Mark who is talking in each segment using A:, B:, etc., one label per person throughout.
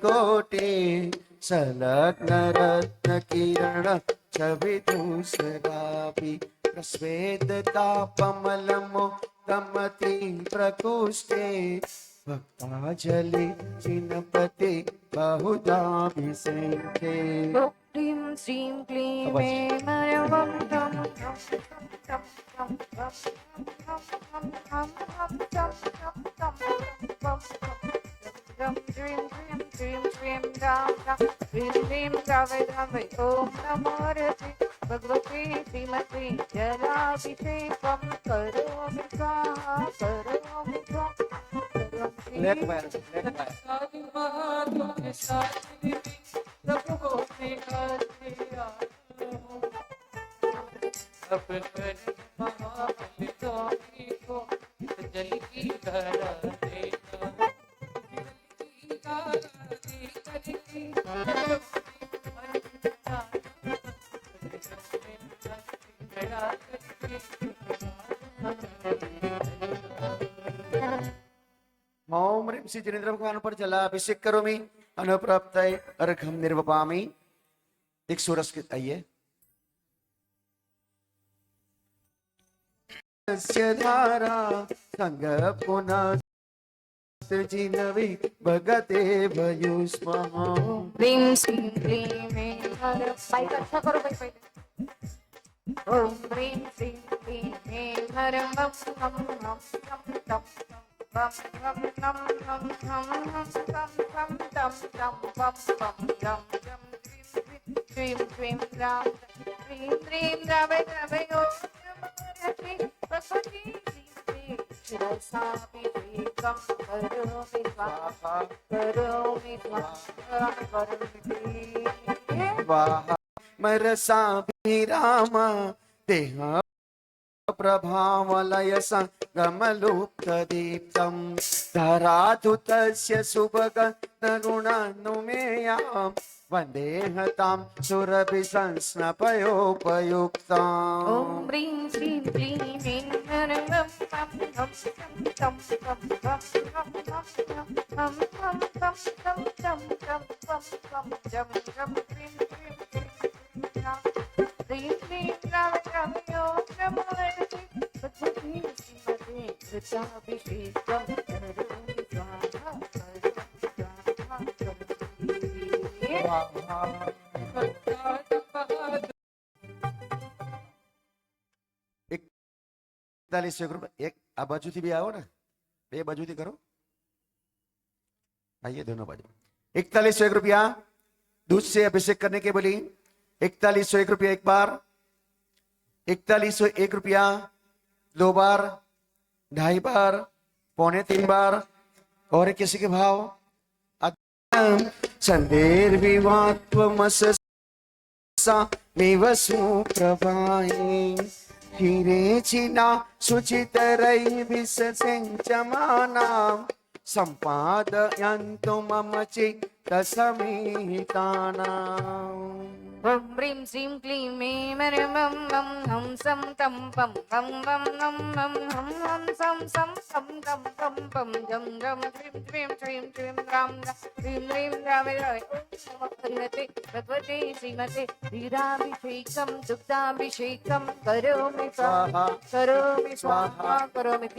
A: कोटि संलग्न रत्न किरण छविदूषराभि प्रस्वेदतापमलमोदमति प्रकोष्ठे भक्ताजलि चिन्पते बहुधाभिषेके।
B: क्लीं श्रीं क्लीं मे नरवं तं तं तं तं तं तं तं तं तं श्रीं क्लीं श्रीं श्रीं राम राम ह्रीं क्लीं द्रावय द्रावय ॐ नमो रति भगवती श्रीमती जलाभिषेकं करोमि स्वाहा करोमि स्वाहा
A: ओम ह्रीं श्री जिनेन्द्र भगवान पर जलाभिषेक करोमि अनुप्राप्तये अर्घ्यं निर्वपामि। एक सूरज के आइए धारा संग पुनः जिनवि भगते भयुष्मः।
B: क्लीं श्रीं क्लीं मे नरं बाइक अच्छा करो भाई पहले। ओम क्लीं श्रीं क्लीं मे नरं वं वं वं तं तं वं वं नं नं नं नं तं तं तं तं वं वं तं तं श्रीं श्रीं राम श्रीं श्रीं द्रावय द्रावय ॐ नमो रति भगवती श्रीमती शिरसाभिषेकं करोमि स्वाहा करोमि स्वाहा करोमि
A: स्वाहा मरसाभिराम देह प्रभावलय संगमलुप्तदीप्तं धरातु तस्य सुभगतगुणानुमेयां वन्देहतां सुरभिसंस्नपयोपयुक्ताम्।
B: ॐ ह्रीं श्रीं क्लीं मे नरं वं वं तं तं तं वं वं तं तं तं तं तं तं तं तं वं वं जं जं क्लीं क्लीं क्लीं क्लीं राम राम ॐ नमो रति भगवती श्रीमते कृताभिषेकं करोमि स्वाहा
A: एक आ बाजू थी भी आओ ना, बे बाजू थी करो, आइए दोनों बाजू। 4101 रुपया दूध से अभिषेक करने के बोली। 4101 रुपया एक बार, 4101 रुपया दो बार, ढाई बार, पौने तीन बार, और किसी के भाव संदेर विवात्वमससा मेवसु प्रभाये हीरे चिना सुचितरै विससिञ्चमानां सम्पादयन्तु मम चित्तसमीहितानाम्।
B: ॐ ह्रीं श्रीं क्लीं मे नरं वं वं हं सं तं पं वं वं नं नं हं हं सं सं सं तं तं पं जं जं श्रीं श्रीं श्रीं श्रीं राम ह्रीं ह्रीं द्रावय द्रावय ॐ नमो भगवते भगवते श्रीमते क्षीराभिषेकं दुग्धाभिषेकं करोमि स्वाहा करोमि स्वाहा करोमि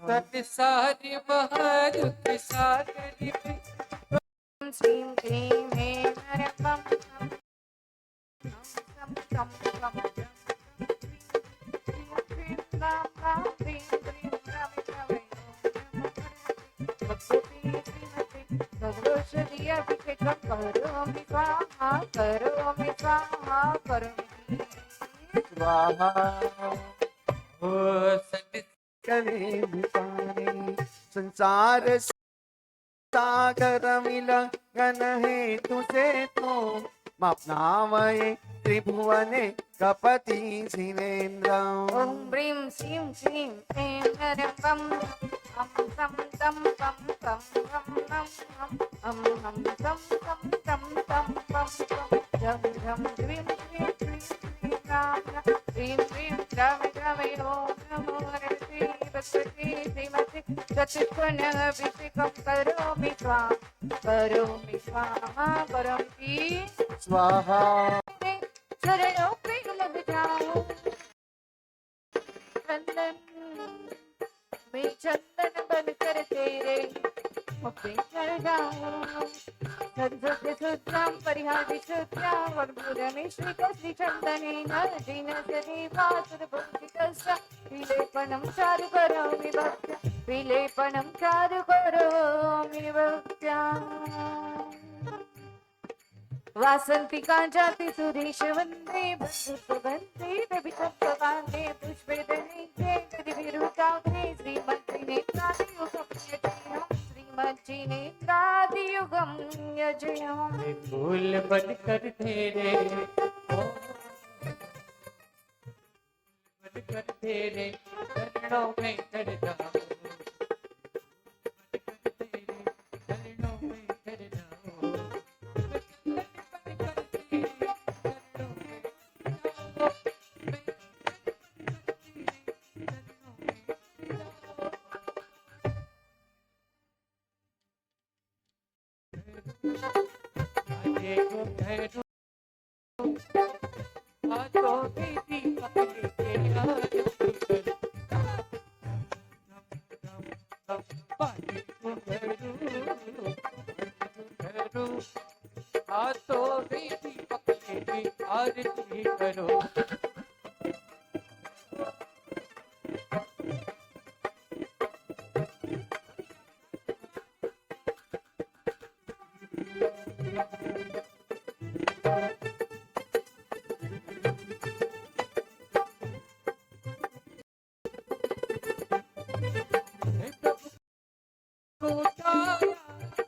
C: सतिसारि महारुति सागरि
B: श्रीं क्लीं मे नरं वं वं तं तं तं श्रीं राम राम ह्रीं ह्रीं राम राम भगवती श्रीमती भगवती अभिषेकं करोमि स्वाहा करोमि स्वाहा करोमि
A: स्वाहा
C: ओ सति
A: कले संसार सागर मिलन हेतु से तो मप्नावये त्रिभुवने कपति जिनेन्द्र।
B: ॐ ह्रीं श्रीं क्लीं ऐं नरं वं हं तं तं पं पं वं नं हं हं तं तं तं तं पं पं जं झं ह्रीं क्लीं क्लीं क्लीं राम ह्रीं क्लीं द्रावय द्रावय ॐ नमो रति भगवते श्रीमते चतुष्कोणाभिषेकं करोमि स्वाहा करोमि
A: स्वाहा
B: चरणों पे लग जाऊं चंदन मैं चंदन बनकर तेरे मुझे चढ़ जाऊं सद्भक्ति सुत्रां परिहारि सुत्रां वरदूरमे श्री चंदनेन दीन सदी वासुर भक्तिकस्या विलेपनं चारु करोमि भक्त्या विलेपनं चारु करोमि भक्त्या वासंतिका जाति सुरेश वंदे बंधुत्व वंदे रवितत्ववादे पुष्पेदने विरुताग्रे श्रीमद्विनेत्रादियुगं यजयम् श्रीमद्विनेत्रादियुगं यजयम्
C: मैं फूल बनकर तेरे बनकर तेरे चरणों में चढ़ जाऊं चरणों में चढ़ जाऊं आरती करो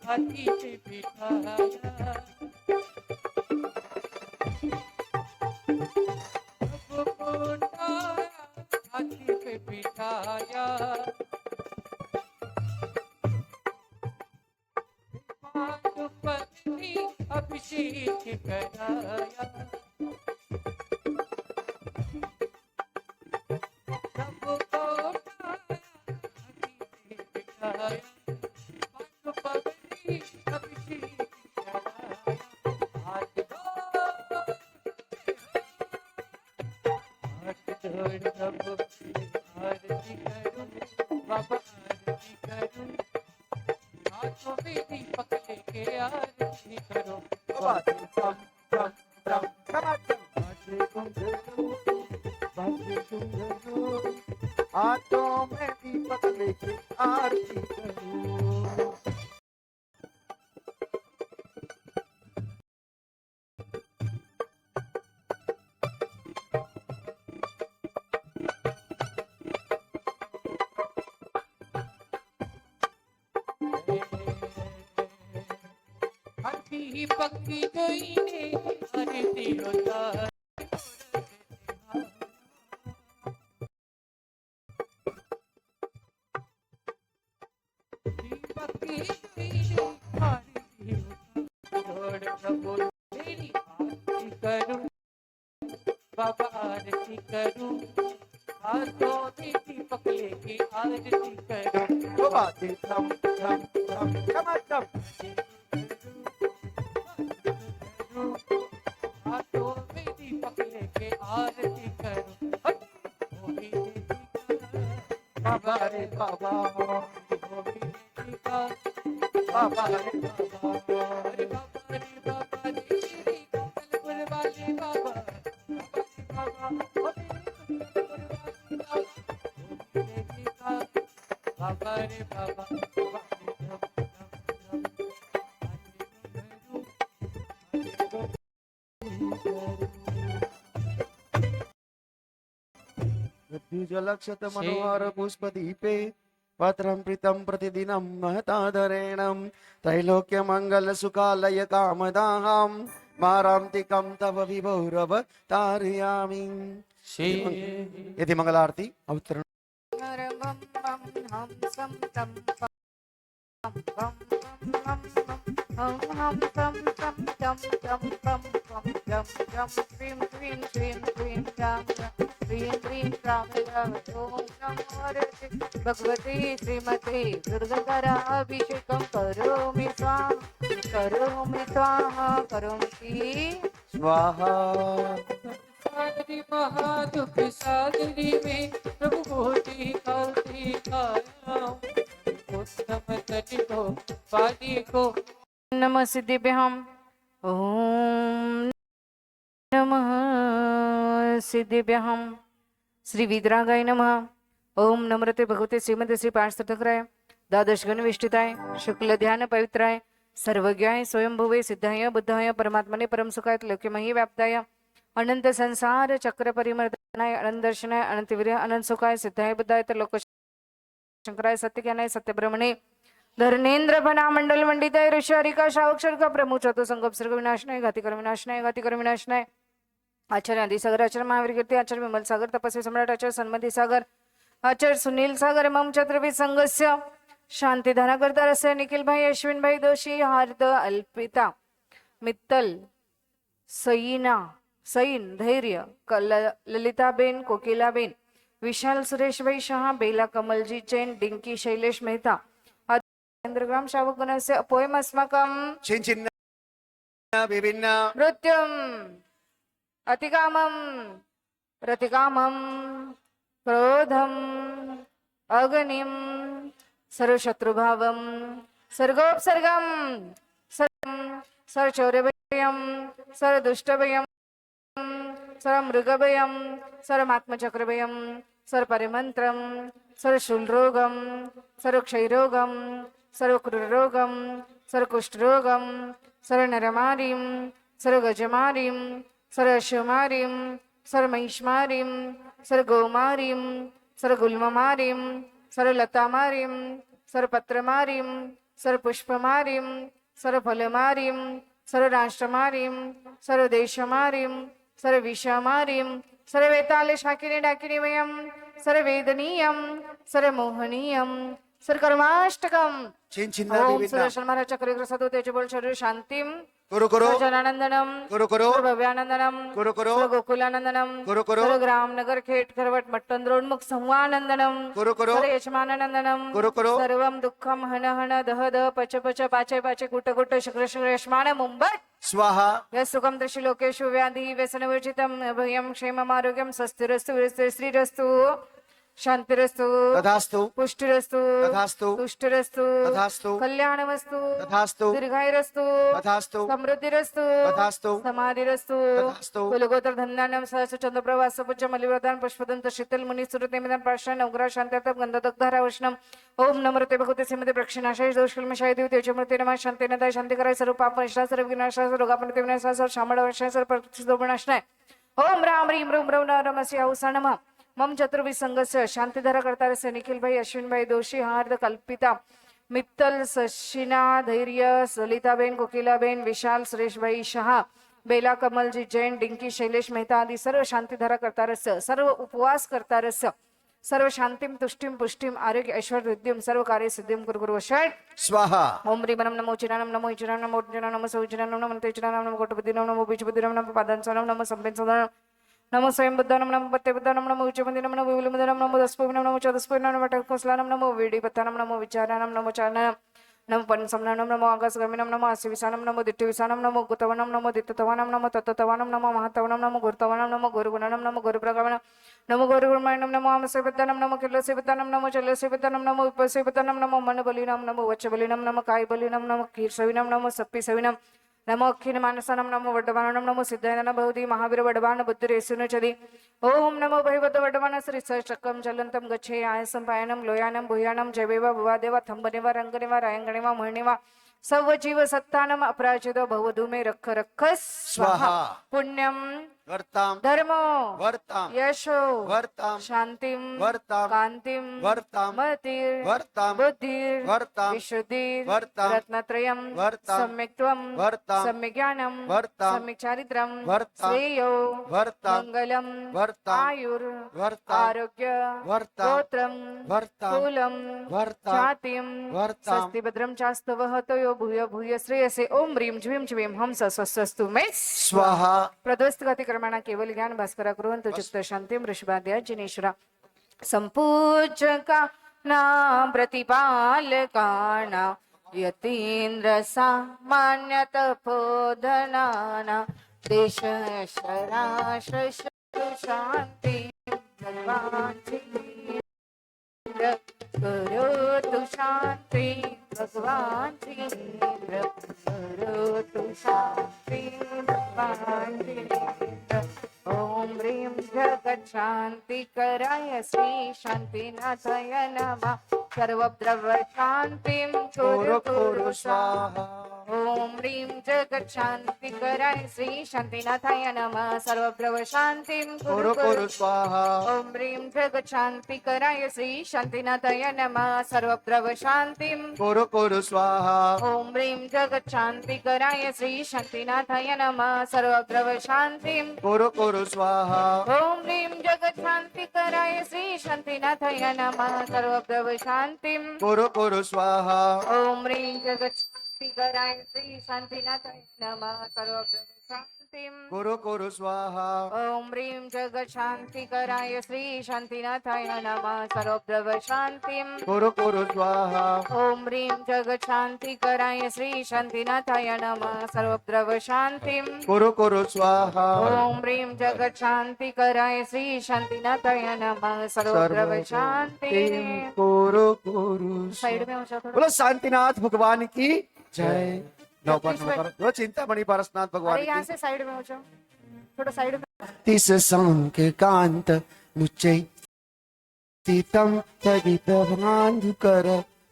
C: हाथी पे बिठाया हाथी पे बिठाया पादुपति अभिषेक कराया सबको उठाया हाथी पे बिठाया पादुपति अभिषेक कराया हाथ जोड़ सबको आरती करूं बाबा आरती करूं हाथों में दीपक लेके आरती करो
A: बाजे टम टम टम बाजे घुंघरू बाजे घुंघरू हाथों में दीपक लेके आरती करूं
C: हड्डी पक्की गई ने आरती होता पक्की गई ने आरती होता छोड़ प्रभु तेरी आरती करूं बाबा आरती करूं हाथों में दीपक लेके आरती करूं
A: बाजे टम टम टम टम
C: हाथों में दीपक लेके आरती करूं होगी
A: बाबा रे बाबा बाबा रे बाबा
C: अरे बाबा रे बाबा तेरी कलपुर वाले बाबा बाबा रे बाबा
A: द्विजलक्षत मनोहर पुष्पदीपे पत्रं प्रीतं प्रतिदिनं महतादरेणं त्रैलोक्यमङ्गल सुखालय कामदाहं मारान्तिकं तव विभोरव तारयामि। यदि मंगलारती अवतरण
B: बम बम हम सम तम बम बम बम हम सम तम तम तम बम बम जम जम क्रीम क्रीम क्रीम क्रीम जम ह्रीं क्लीं प्राणयामि ॐ नमो हरते भगवते श्रीमते दुर्गधराभिषेकं करोमि स्वाहा करोमि
A: स्वाहा
C: सागरी महादुख सागरी में प्रभु कोटि कालती कायाम उत्तम तट को पानी को
B: नमः सिद्धिभ्याम् ॐ नमः सिद्धिभ्याम् श्री विद्रागाय नमः ओम नम्रते भगवते श्रीमते श्री पार्षदकराय द्वादश गण विष्टिताय शुक्ल ध्यान पवित्राय सर्वज्ञाय स्वयंभुवे सिद्धाय बुद्धाय परमात्मने परम सुखाय लोक्यमही व्याप्ताय अनंत संसार चक्र परिमर्दनाय अनंत दर्शनाय अनंत वीर्य अनंत सुखाय सिद्धाय बुद्धाय लोक शंकराय सत्यज्ञानाय सत्यब्रह्मणे धर्मेंद्र फना मंडल मंडिताय ऋषारिका श्रावक्षर का प्रमुख चतु संगप सर्ग विनाशनाय घातिकर विनाशनाय आचार्य आदि सागर आचार्य महावीर कीर्ति आचार्य विमल सागर तपस्वी सम्राट आचार्य सन्मति सागर आचार्य सुनील सागर मम छत्रपति संघस्य शांति धारा करता रस्य निखिल भाई अश्विन भाई दोषी हार्द अल्पिता मित्तल सईन धैर्य ललिताबेन कोकिलाबेन विशाल सुरेश भाई शाह बेला कमलजी जैन डिंकी शैलेश मेहता इंद्रग्राम श्रावकगणस्य पोयम अस्माकं
A: छिन्न विभिन्न
B: मृत्युम् अतिकामं प्रतिकामं क्रोधम् अग्निं सर्वशत्रुभावं सर्गोपसर्गं सर्वचौर्यभयं सर्वदुष्टभयं सर्वमृगभयं सर्वमात्मचक्रभयं सर्वपरिमन्त्रं सर्वशूलरोगं सर्वक्षयरोगं सर्वक्रूररोगं सर्वकुष्ठरोगं सर्वनरमारीं सर्वगजमारीं सर्वशुमारीं सर्वमहिष्मारीं सर्वगोमारीं सर्वगुल्ममारीं सर्वलतामारीं सर्वपत्रमारीं सर्वपुष्पमारीं सर्वफलमारीं सर्वराष्ट्रमारीं सर्वदेशमारीं सर्वविषमारीं सर्ववेताले शाकिनी डाकिनी वयं सर्ववेदनीयं सर्वमोहनीयं सर्वकर्माष्टकं
A: छिन्न
B: ओम
A: विभिन्न
B: सुदर्शन महाराज चक्र सदो तेजबल शरीर शांतिम
A: कुरु कुरु
B: जनानंदनम
A: कुरु कुरु
B: भव्यानंदनम
A: कुरु कुरु
B: गोकुलानंदनम
A: कुरु कुरु
B: ग्राम नगर खेट करवट मट्टंद्रोन्मुख संवानंदनम
A: कुरु कुरु
B: यशमानंदनम
A: कुरु कुरु
B: सर्वम दुःखम हन हन दह दह पच पच पाचे पाचे कुट कुट शुक्र शुक्र यशमान मुंबट
A: स्वाहा
B: यस्सुखम दृशिलोकेषु व्याधि व्यसनवर्जितम अभयम क्षेमम आरोग्यम स्वस्तिरस्तु श्रीरस्तु शांतिरस्तु
A: तथास्तु
B: पुष्टिरस्तु
A: तथास्तु
B: तुष्टिरस्तु
A: तथास्तु
B: कल्याणमस्तु
A: तथास्तु
B: दीर्घायुरस्तु
A: तथास्तु
B: समृद्धिरस्तु
A: तथास्तु
B: समाधिरस्तु
A: तथास्तु
B: कुलगोत्र धन्यानम सहस्र चंद्रप्रभास पुज्य मलिवदान पुष्पदंत शीतल मुनि सुरत निमिदान पाषाण नवग्रह शांत्यर्थम गंधदग्धारा वैष्णव ओम नमोते भगवते श्रीमते प्रक्षिणाशाय दोषकल्मशाय देव तेजमूर्ते नमः शांतिनदाय शांतिकराय सर्व पाप विनाशाय सर्व विनाशाय सर्व रोगापनते विनाशाय सर्व शामळ विनाशाय सर्व प्रतिष्ठोपनाशनाय ओम राम ह्रीं ह्रूं ह्रौं नमस्य हौसा नमः मम चतुर्भि संघस्य शांतिधारा करतारस्य निखिल भाई अश्विन भाई दोषी हार्द कल्पिता मित्तल सशिना धैर्य ललिताबेन कोकिलाबेन विशाल सुरेश भाई शाह बेला कमलजी जैन डिंकी शैलेश मेहता आदि सर्व शांतिधारा करतारस्य सर्व उपवास करतारस्य सर्व शांतिम तुष्टिम पुष्टिम आरोग्य ऐश्वर्य रिद्धिम सर्व कार्य सिद्धिम कुरु
A: स्वाहा
B: ओम ह्रीं नमो चिरानम नमो इचिरानम नमो उज्जनानम नमो सौजिनानम नमो तेजनानम नमो कोटपतिनाम नमो बीजपतिनाम नमो पादांसनाम नमो संपेंसनाम नमो स्वयं बुद्धानम नमो पत्यबुद्धानम नमो उच्चमंदिरम नमो विलुमदनम नमो दस्पोविनम नमो चतुष्पोविनम नमो टकोस्लानम नमो वेडिपत्तानम नमो विचारानम नमो चारणम नमो पंचसमनम नमो आकाशगमिनम नमो आसिविसानम नमो दिट्टिविसानम नमो गुतवनम नमो दित्ततवनम नमो तत्ततवनम नमो महातवनम नमो गुरुतवनम नमो गुरुगुणनम नमो गुरुप्रगमनम नमो गुरुगुणमयनम नमो आमसेवितानम नमो किल्लसेवितानम नमो चल्लसेवितानम नमो उपसेवितानम नमो मनबलिनम नमो वचबलिनम नमो कायबलिनम नमो कीर्सविनम नमो सप्पिसविनम नमो अखिल मानसनम नमो वड्डवानम नमो सिद्धायनम बहुधी महावीर वड्डवान बुद्धिरेसुनु चदि ओम नमो भैवत वड्डवान श्री चक्रम चलंतम गच्छे आयसम पायनम लोयानम भूयानम जयवेवा भुवादेवा थंबनेवा रंगनेवा रायंगणेवा मोहनेवा सव जीव सत्तानम अपराजित भवधूमे रख रखस स्वाहा पुण्यम
A: वर्ताम
B: धर्मो
A: वर्ताम
B: यशो
A: वर्ताम
B: शांतिम
A: वर्ताम
B: कांतिम
A: वर्ताम
B: मतिर्
A: वर्ताम
B: बुद्धिर्
A: वर्ताम
B: विशुद्धिर्
A: वर्ताम
B: रत्नत्रयम्
A: वर्ताम
B: सम्यक्त्वम्
A: वर्ताम
B: सम्यक् ज्ञानम्
A: वर्ताम
B: सम्यक् चारित्रम्
A: वर्ताम
B: श्रेयो
A: वर्ताम
B: मङ्गलम्
A: वर्ताम
B: आयुर्
A: वर्ताम
B: आरोग्य
A: वर्ताम
B: गोत्रम्
A: वर्ताम
B: कुलम्
A: वर्ताम
B: जातिम्
A: वर्ताम
B: स्वस्ति भद्रं चास्तवः तयो भूय भूय श्रेयसे ओम ह्रीं ज्वीं ज्वीं हंस स्वस्तु मे
A: स्वाहा
B: प्रध्वस्त गति कर्मणा केवल ज्ञान भास्करा कुर्वन्तु चित्त शांतिं ऋषभाद्या जिनेश्वरा संपूजका नाम प्रतिपालकाना यतीन्द्र सामान्य तपोधनाना देश शराश शांति भगवान जी करोतु शांति भगवान जीन्द्र करोतु शांति भगवान जीन्द्र ओम ह्रीं जगत शांति कराय श्री शांतिनाथाय नमः सर्वद्रव शांतिं कुरु कुरु स्वाहा ओम ह्रीं जगत शांति कराय श्री शांतिनाथाय नमः सर्वद्रव शांतिं
A: कुरु कुरु स्वाहा
B: ओम ह्रीं जगत शांति कराय श्री शांतिनाथाय नमः सर्वद्रव शांतिं
A: कुरु कुरु स्वाहा
B: ओम ह्रीं जगत शांति कराय श्री शांतिनाथाय नमः सर्वद्रव शांतिं
A: कुरु कुरु स्वाहा
B: ओम ह्रीं जगत शांति कराय श्री शांतिनाथाय नमः सर्वद्रव शांतिं
A: कुरु कुरु स्वाहा
B: ओम ह्रीं जगत शांति कराय श्री शांतिनाथाय नमः सर्वद्रव शांतिं
A: कुरु कुरु स्वाहा
B: ओम ह्रीं जगत शांति कराय श्री शांतिनाथाय नमः सर्वद्रव शांतिं
A: कुरु कुरु स्वाहा
B: ओम ह्रीं जगत शांति कराय श्री शांतिनाथाय नमः सर्वद्रव शांतिं
A: कुरु कुरु स्वाहा
B: ओम ह्रीं जगत शांति कराय श्री शांतिनाथाय नमः सर्वद्रव शांति
A: कुरु कुरु
B: साइड में हो जाओ थोड़ा
A: बोलो शांतिनाथ भगवान की जय नवपाठ नंबर बोलो चिंतामणि पारसनाथ भगवान
B: अरे यहाँ
A: की
B: से साइड में हो जाओ थोड़ा साइड में
A: तिस सांक कांत मुच्चै सीतम तदित भांधुकर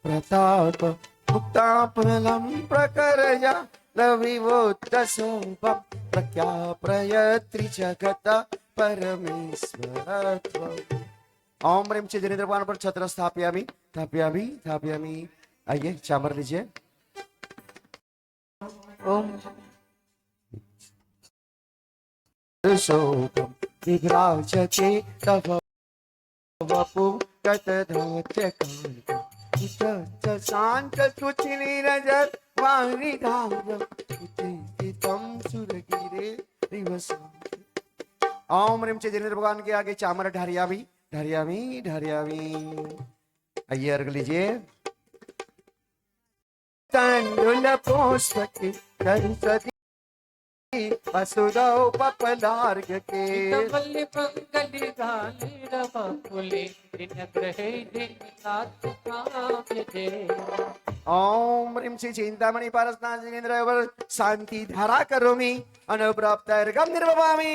A: प्रताप मुक्तापलम प्रकरया रविवोत्तसोपम प्रख्याप्रयत्रि जगत परमेश्वरत्व ओम ह्रीं चिदनिद्रपान पर छत्र स्थापयामि स्थापयामि स्थापयामि आइए चामर लीजिए
B: ओम
A: शोकम विभ्राजते तव वपु कतधात्य कांत शांत सुचि निरजर वाणी धाम स्थितम सुरगिरे दिवसम ओम ह्रीं चिदनिद्र भगवान के आगे चामर ढारियामी ढारियामी ढारियामी आइए अर्घ लीजिए तंडुल पुष्प के सरस्वती वसुदौ पपलार्घ के
C: तमल्लि मंगलि गाने रमाकुले दिनग्रहे दिननाथ काव्यते
A: ओम ह्रीं श्री चिंतामणि पारसनाथ जिनेन्द्र शांति धारा करोमि अनुप्राप्त अर्घम निर्वपामि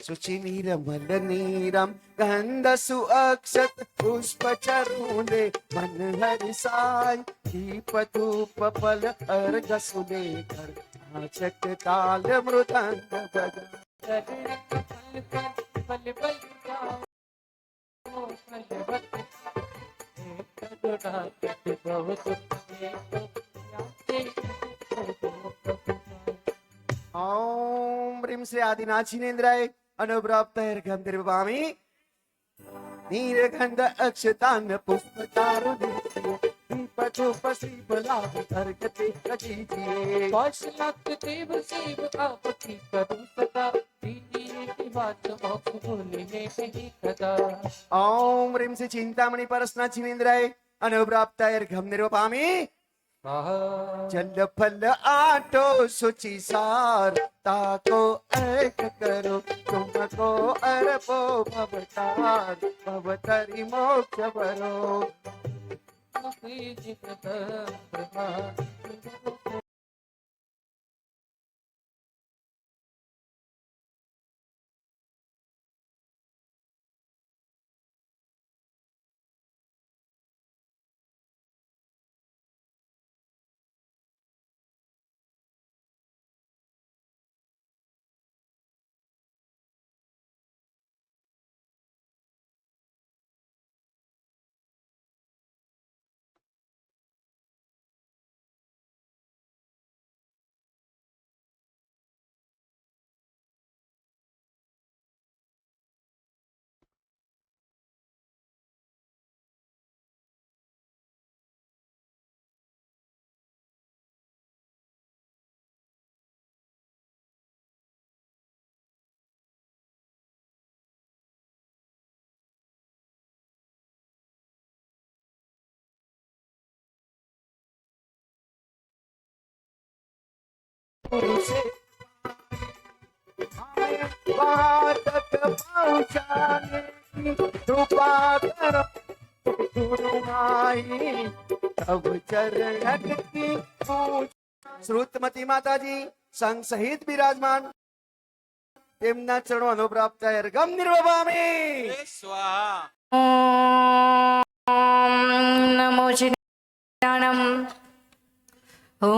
A: सुचिनीरमल नीरम गंध सुअक्षत पुष्प चरूले मन हरि साय दीप धूप फल अर्घ सुलेकर नाचक ताल मृदंग बजा
C: पल पल पल पल जाओ पल बत एक जुड़ा कट बहुत
A: ओम ह्रीं श्री आदिनाथ जिनेन्द्राय अनुप्राप्त अर्घम निर्वपामि नीरगंध अक्षतान पुष्प चारु दीप धूप श्रीफलाभ अर्घते कजीजिए
C: कौशलक देव शिव आपकी करूं सदा दीनी बात मोक्ष भूलने नहीं कदा
A: ओम ह्रीं श्री चिंतामणि परसनाथ जिनेन्द्राय अनुप्राप्त अर्घम निर्वपामि जल फल आटो सुचि सार ताको एक करो तुमको अरबो भवतार भवतरि मोक्ष भरो
C: गुरु से
A: वहाँ तक पहुँचाने की कृपा करो गुरु माई, तब चरणन की पूज। श्रुतमती माताजी संघ सहित विराजमान, તેમના ચરણોનો પ્રાપ્ત થાય અર્ઘમ નિર્વભામી।
C: स्वाहा
B: ॐ नमो जिनानम् ॐ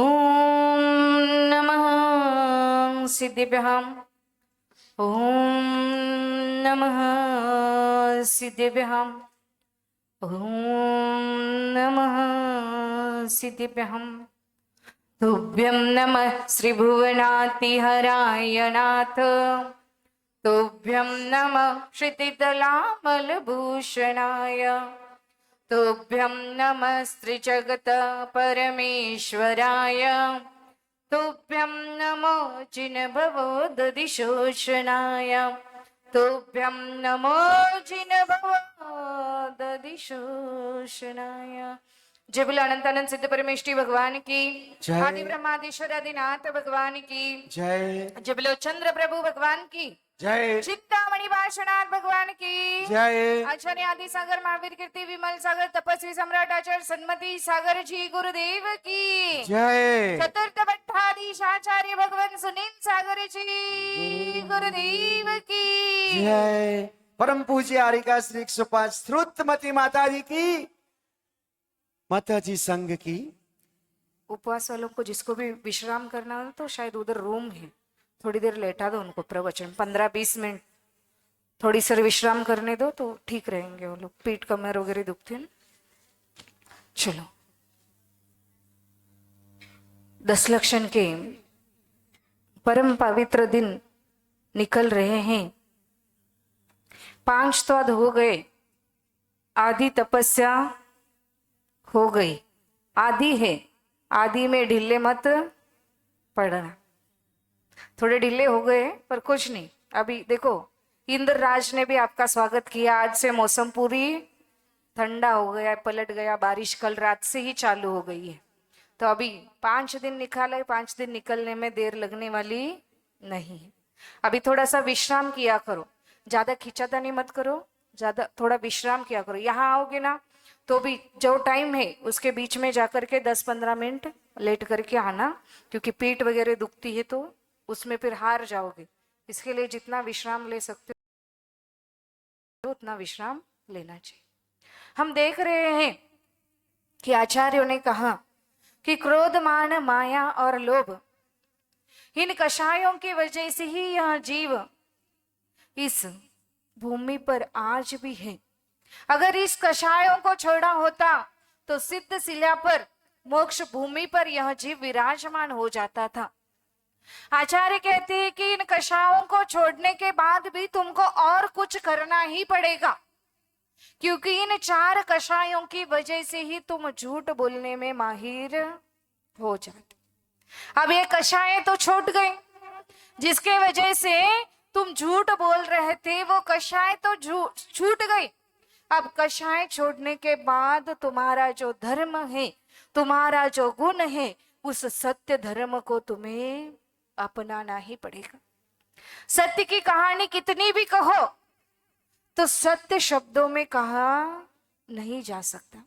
B: नमः सिद्धिभ्यः ॐ नमः सिद्धिभ्यः ॐ नमः सिद्धिभ्यः तुभ्यं नमः श्रीभुवनातिहराय नाथ तुभ्यं नमः श्रुतितलामलभूषणाय तुभ्यं नमः श्रीजगत परमेश्वराय तुभ्यं नमो जिनभवोदधिशोषणाय तुभ्यं नमो जिनभवोदधिशोषणाय। जय बोलो अनंतानंद सिद्ध परमेष्टि भगवान की
A: जय।
B: आदि ब्रह्मादीश्वर आदिनाथ भगवान की
A: जय
B: जय बोलो चंद्र प्रभु भगवान की
A: जय
B: चिंतामणि भाषणाथ भगवान की
A: जय
B: आचार्य आदि सागर महावीर कीर्ति विमल सागर तपस्वी सम्राट आचार्य सन्मति सागर जी गुरुदेव की
A: जय
B: चतुर्थ भट्टाधीश आचार्य भगवान सुनील सागर जी गुरुदेव की
A: जय। परम पूज्य आरिका श्री 105 श्रुतमती माताजी की, माताजी संघ की।
B: उपवास वालों को जिसको भी विश्राम करना हो तो शायद उधर रूम है, थोड़ी देर लेटा दो उनको, प्रवचन 15-20 मिनट थोड़ी सर विश्राम करने दो तो ठीक रहेंगे वो लोग, पीठ कमर वगैरह दुखते हैं ना। चलो 10 लक्षण के परम पवित्र दिन निकल रहे हैं। 5 तो हो गए, आधी तपस्या हो गई, आधी है, आधी में ढीले मत पड़ना। थोड़े ढीले हो गए पर कुछ नहीं। अभी देखो इंद्रराज ने भी आपका स्वागत किया। आज से मौसम पूरी ठंडा हो गया, पलट गया, बारिश कल रात से ही चालू हो गई है। तो अभी 5 दिन निकाले, 5 दिन निकलने में देर लगने वाली नहीं है। अभी थोड़ा सा विश्राम किया करो, ज्यादा खिंचातानी मत करो, ज्यादा थोड़ा विश्राम किया करो। यहाँ आओगे ना तो भी जो टाइम है उसके बीच में जाकर के 10-15 मिनट लेट करके आना, क्योंकि पीठ वगैरह दुखती है तो उसमें फिर हार जाओगे। इसके लिए जितना विश्राम ले सकते हो उतना विश्राम लेना चाहिए। हम देख रहे हैं कि आचार्यों ने कहा कि क्रोध, मान, माया और लोभ, इन कषायों की वजह से ही यह जीव इस भूमि पर आज भी है। अगर इस कषायों को छोड़ा होता तो सिद्ध शिला पर, मोक्ष भूमि पर यह जीव विराजमान हो जाता था। आचार्य कहते हैं कि इन कषायों को छोड़ने के बाद भी तुमको और कुछ करना ही पड़ेगा, क्योंकि इन 4 कषायों की वजह से ही तुम झूठ बोलने में माहिर हो जाते। अब ये कषाय तो छूट गए, जिसके वजह से तुम झूठ बोल रहे थे, वो कषाय तो छूट गई। अब कषाय छोड़ने के बाद तुम्हारा जो धर्म है, तुम्हारा जो गुण है, उस सत्य धर्म को तुम्हें अपनाना ही पड़ेगा। सत्य की कहानी कितनी भी कहो तो सत्य शब्दों में कहा नहीं जा सकता।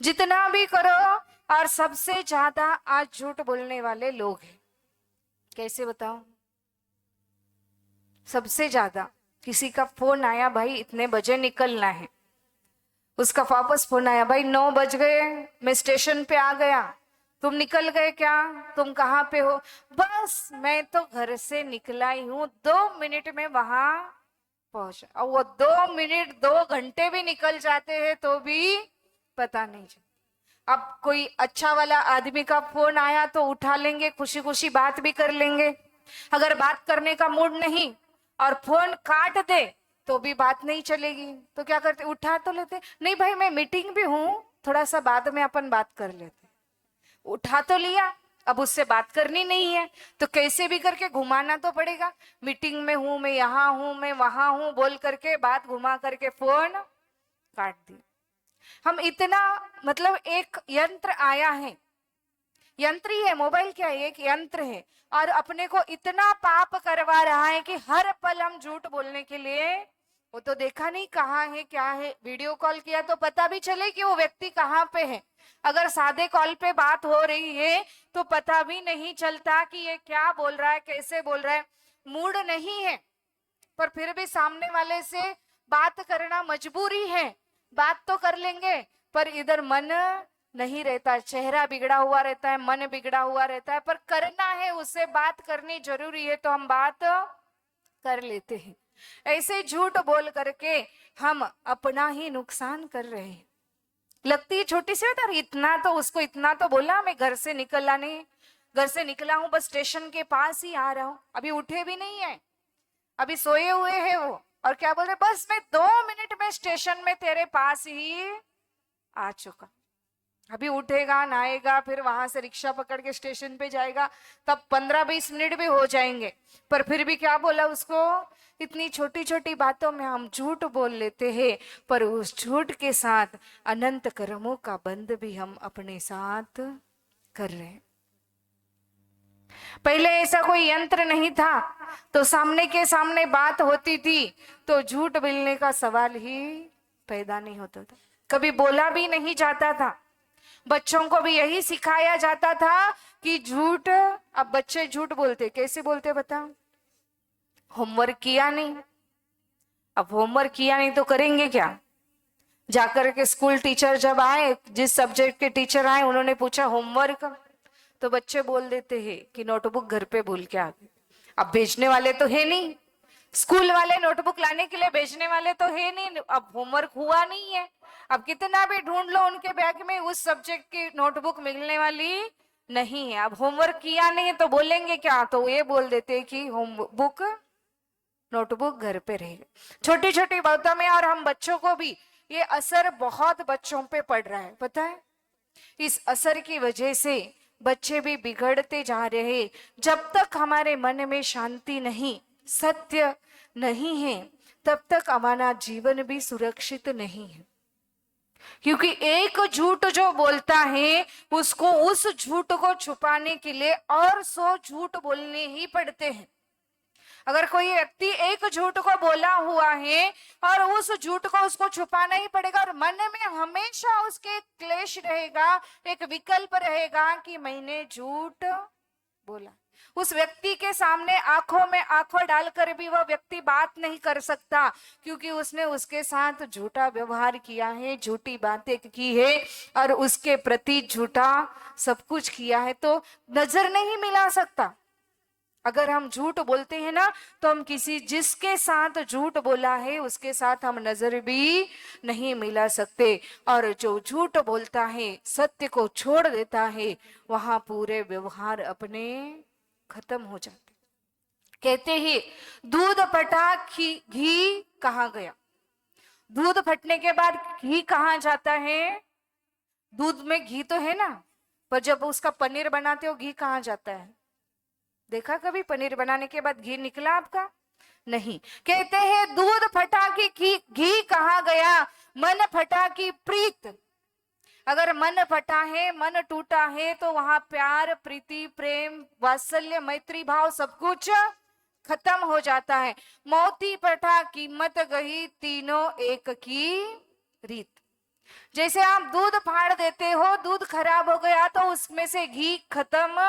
B: जितना भी करो, और सबसे ज्यादा आज झूठ बोलने वाले लोग हैं। कैसे बताओ? सबसे ज्यादा किसी का फोन आया, भाई इतने बजे निकलना है, उसका वापस फोन आया, भाई 9 बज गए, मैं स्टेशन पे आ गया, तुम निकल गए क्या? तुम कहाँ पे हो? बस मैं तो घर से निकला ही हूँ, 2 मिनट में वहां पहुंचा। और वो 2 मिनट 2 घंटे भी निकल जाते हैं तो भी पता नहीं चलता। अब कोई अच्छा वाला आदमी का फोन आया तो उठा लेंगे, खुशी खुशी बात भी कर लेंगे। अगर बात करने का मूड नहीं और फोन काट दे तो भी बात नहीं चलेगी, तो क्या करते? उठा तो लेते, नहीं भाई मैं मीटिंग भी हूं, थोड़ा सा बाद में अपन बात कर लेते। उठा तो लिया, अब उससे बात करनी नहीं है तो कैसे भी करके घुमाना तो पड़ेगा। मीटिंग में हूं, मैं यहाँ हूं, मैं वहां हूं बोल करके बात घुमा करके फोन काट दिया। हम इतना, मतलब एक यंत्र आया है, यंत्र ही है, मोबाइल क्या है, एक यंत्र है। और अपने को इतना पाप करवा रहा है कि हर पल हम झूठ बोलने के लिए, वो तो देखा नहीं कहाँ है क्या है, वीडियो कॉल किया तो पता भी चले कि वो व्यक्ति कहाँ पे है। अगर सादे कॉल पे बात हो रही है तो पता भी नहीं चलता कि ये क्या बोल रहा है, कैसे बोल रहा है। मूड नहीं है पर फिर भी सामने वाले से बात करना मजबूरी है, बात तो कर लेंगे पर इधर मन नहीं रहता, चेहरा बिगड़ा हुआ रहता है, मन बिगड़ा हुआ रहता है, पर करना है, उससे बात करनी जरूरी है तो हम बात कर लेते हैं। ऐसे झूठ बोल करके हम अपना ही नुकसान कर रहे हैं। लगती है छोटी सी बात, इतना तो उसको इतना तो बोला, मैं घर से निकला नहीं, घर से निकला हूं बस स्टेशन के पास ही आ रहा हूं, अभी उठे भी नहीं है, अभी सोए हुए हैं वो, और क्या बोल रहे, बस मैं 2 मिनट में स्टेशन में तेरे पास ही आ चुका। अभी उठेगा, नहाएगा, फिर वहां से रिक्शा पकड़ के स्टेशन पे जाएगा, तब 15-20 मिनट भी हो जाएंगे, पर फिर भी क्या बोला उसको। इतनी छोटी छोटी बातों में हम झूठ बोल लेते हैं, पर उस झूठ के साथ अनंत कर्मों का बंध भी हम अपने साथ कर रहे हैं। पहले ऐसा कोई यंत्र नहीं था, तो सामने के सामने बात होती थी तो झूठ बोलने का सवाल ही पैदा नहीं होता था, कभी बोला भी नहीं जाता था। बच्चों को भी यही सिखाया जाता था कि झूठ, अब बच्चे झूठ बोलते, कैसे बोलते बताओ, होमवर्क किया नहीं, अब होमवर्क किया नहीं तो करेंगे क्या। जाकर के स्कूल टीचर जब आए, जिस सब्जेक्ट के टीचर आए, उन्होंने पूछा होमवर्क, तो बच्चे बोल देते हैं कि नोटबुक घर पे भूल के आ गए। अब भेजने वाले तो है नहीं, स्कूल वाले नोटबुक लाने के लिए भेजने वाले तो है नहीं, अब होमवर्क हुआ नहीं है, अब कितना भी ढूंढ लो उनके बैग में उस सब्जेक्ट की नोटबुक मिलने वाली नहीं है। अब होमवर्क किया नहीं है तो बोलेंगे क्या, तो ये बोल देते कि होमबुक नोटबुक घर पे रहेगी। छोटी छोटी बातों में, और हम बच्चों को भी ये असर बहुत बच्चों पे पड़ रहा है, पता है। इस असर की वजह से बच्चे भी बिगड़ते जा रहे। जब तक हमारे मन में शांति नहीं, सत्य नहीं है, तब तक हमारा जीवन भी सुरक्षित नहीं है। क्योंकि एक झूठ जो बोलता है उसको उस झूठ को छुपाने के लिए और 100 झूठ बोलने ही पड़ते हैं। अगर कोई व्यक्ति एक झूठ को बोला हुआ है और उस झूठ को उसको छुपाना ही पड़ेगा, और मन में हमेशा उसके क्लेश रहेगा, एक विकल्प रहेगा कि मैंने झूठ बोला। उस व्यक्ति के सामने आंखों में आंखों डालकर भी वह व्यक्ति बात नहीं कर सकता, क्योंकि उसने उसके साथ झूठा व्यवहार किया है, झूठी बातें की है और उसके प्रति झूठा सब कुछ किया है, तो नजर नहीं मिला सकता। अगर हम झूठ बोलते हैं ना, तो हम किसी जिसके साथ झूठ बोला है उसके साथ हम नजर भी नहीं मिला सकते। और जो झूठ बोलता है, सत्य को छोड़ देता है, वहां पूरे व्यवहार अपने खत्म हो जाते। कहते ही दूध फटा घी कहाँ गया। दूध फटने के बाद घी कहाँ जाता है। दूध में घी तो है ना, पर जब उसका पनीर बनाते हो घी कहाँ जाता है। देखा कभी पनीर बनाने के बाद घी निकला आपका? नहीं। कहते हैं दूध फटा कि घी कहाँ गया, मन फटा की प्रीत। अगर मन फटा है, मन टूटा है, तो वहां प्यार, प्रीति, प्रेम, वात्सल्य, मैत्री भाव सब कुछ खत्म हो जाता है। मोती फटा कीमत गई, तीनों एक की रीत। जैसे आप दूध फाड़ देते हो, दूध खराब हो गया तो उसमें से घी खत्म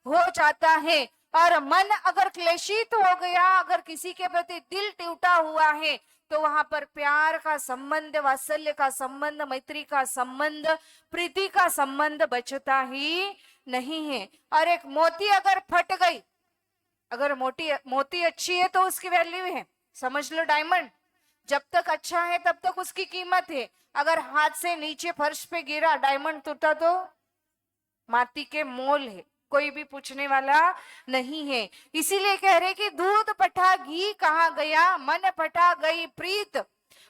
B: हो जाता है। और मन अगर क्लेशित हो गया, अगर किसी के प्रति दिल टूटा हुआ है, तो वहां पर प्यार का संबंध, वात्सल्य का संबंध, मैत्री का संबंध, प्रीति का संबंध बचता ही नहीं है। और एक मोती अगर फट गई, अगर मोती अच्छी है तो उसकी वैल्यू है, समझ लो डायमंड, जब तक अच्छा है तब तक उसकी कीमत है। अगर हाथ से नीचे फर्श पे गिरा, डायमंड टूटा तो माटी के मोल है, कोई भी पूछने वाला नहीं है। इसीलिए कह रहे कि दूध फटा घी कहाँ गया, मन फटा गई प्रीत,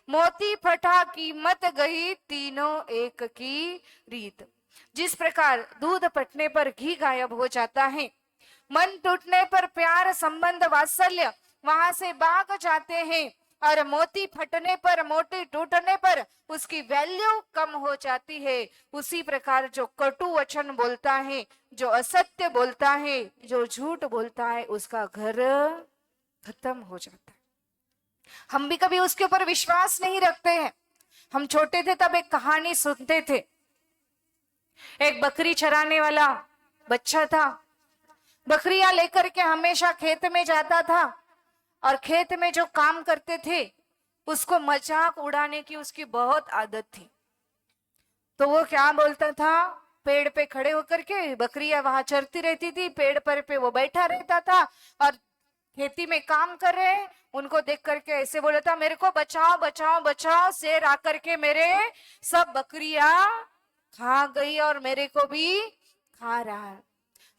B: मोती फटा कीमत गई, तीनों एक की रीत। जिस प्रकार दूध फटने पर घी गायब हो जाता है, मन टूटने पर प्यार, संबंध, वात्सल्य वहां से भाग जाते हैं, और मोती फटने पर, मोती टूटने पर उसकी वैल्यू कम हो जाती है। उसी प्रकार जो कटु वचन बोलता है, जो असत्य बोलता है, जो झूठ बोलता है, उसका घर खत्म हो जाता है। हम भी कभी उसके ऊपर विश्वास नहीं रखते हैं। हम छोटे थे तब एक कहानी सुनते थे। एक बकरी चराने वाला बच्चा था। बकरियां लेकर के हमेशा खेत में जाता था और खेत में जो काम करते थे उसको मजाक उड़ाने की उसकी बहुत आदत थी। तो वो क्या बोलता था, पेड़ पे खड़े होकर के, बकरियां वहां चरती रहती थी, पेड़ पर पे वो बैठा रहता था और खेती में काम कर रहे हैं, उनको देख करके ऐसे बोला था, मेरे को बचाओ बचाओ बचाओ, शेर आकर के मेरे सब बकरियां खा गई और मेरे को भी खा रहा है।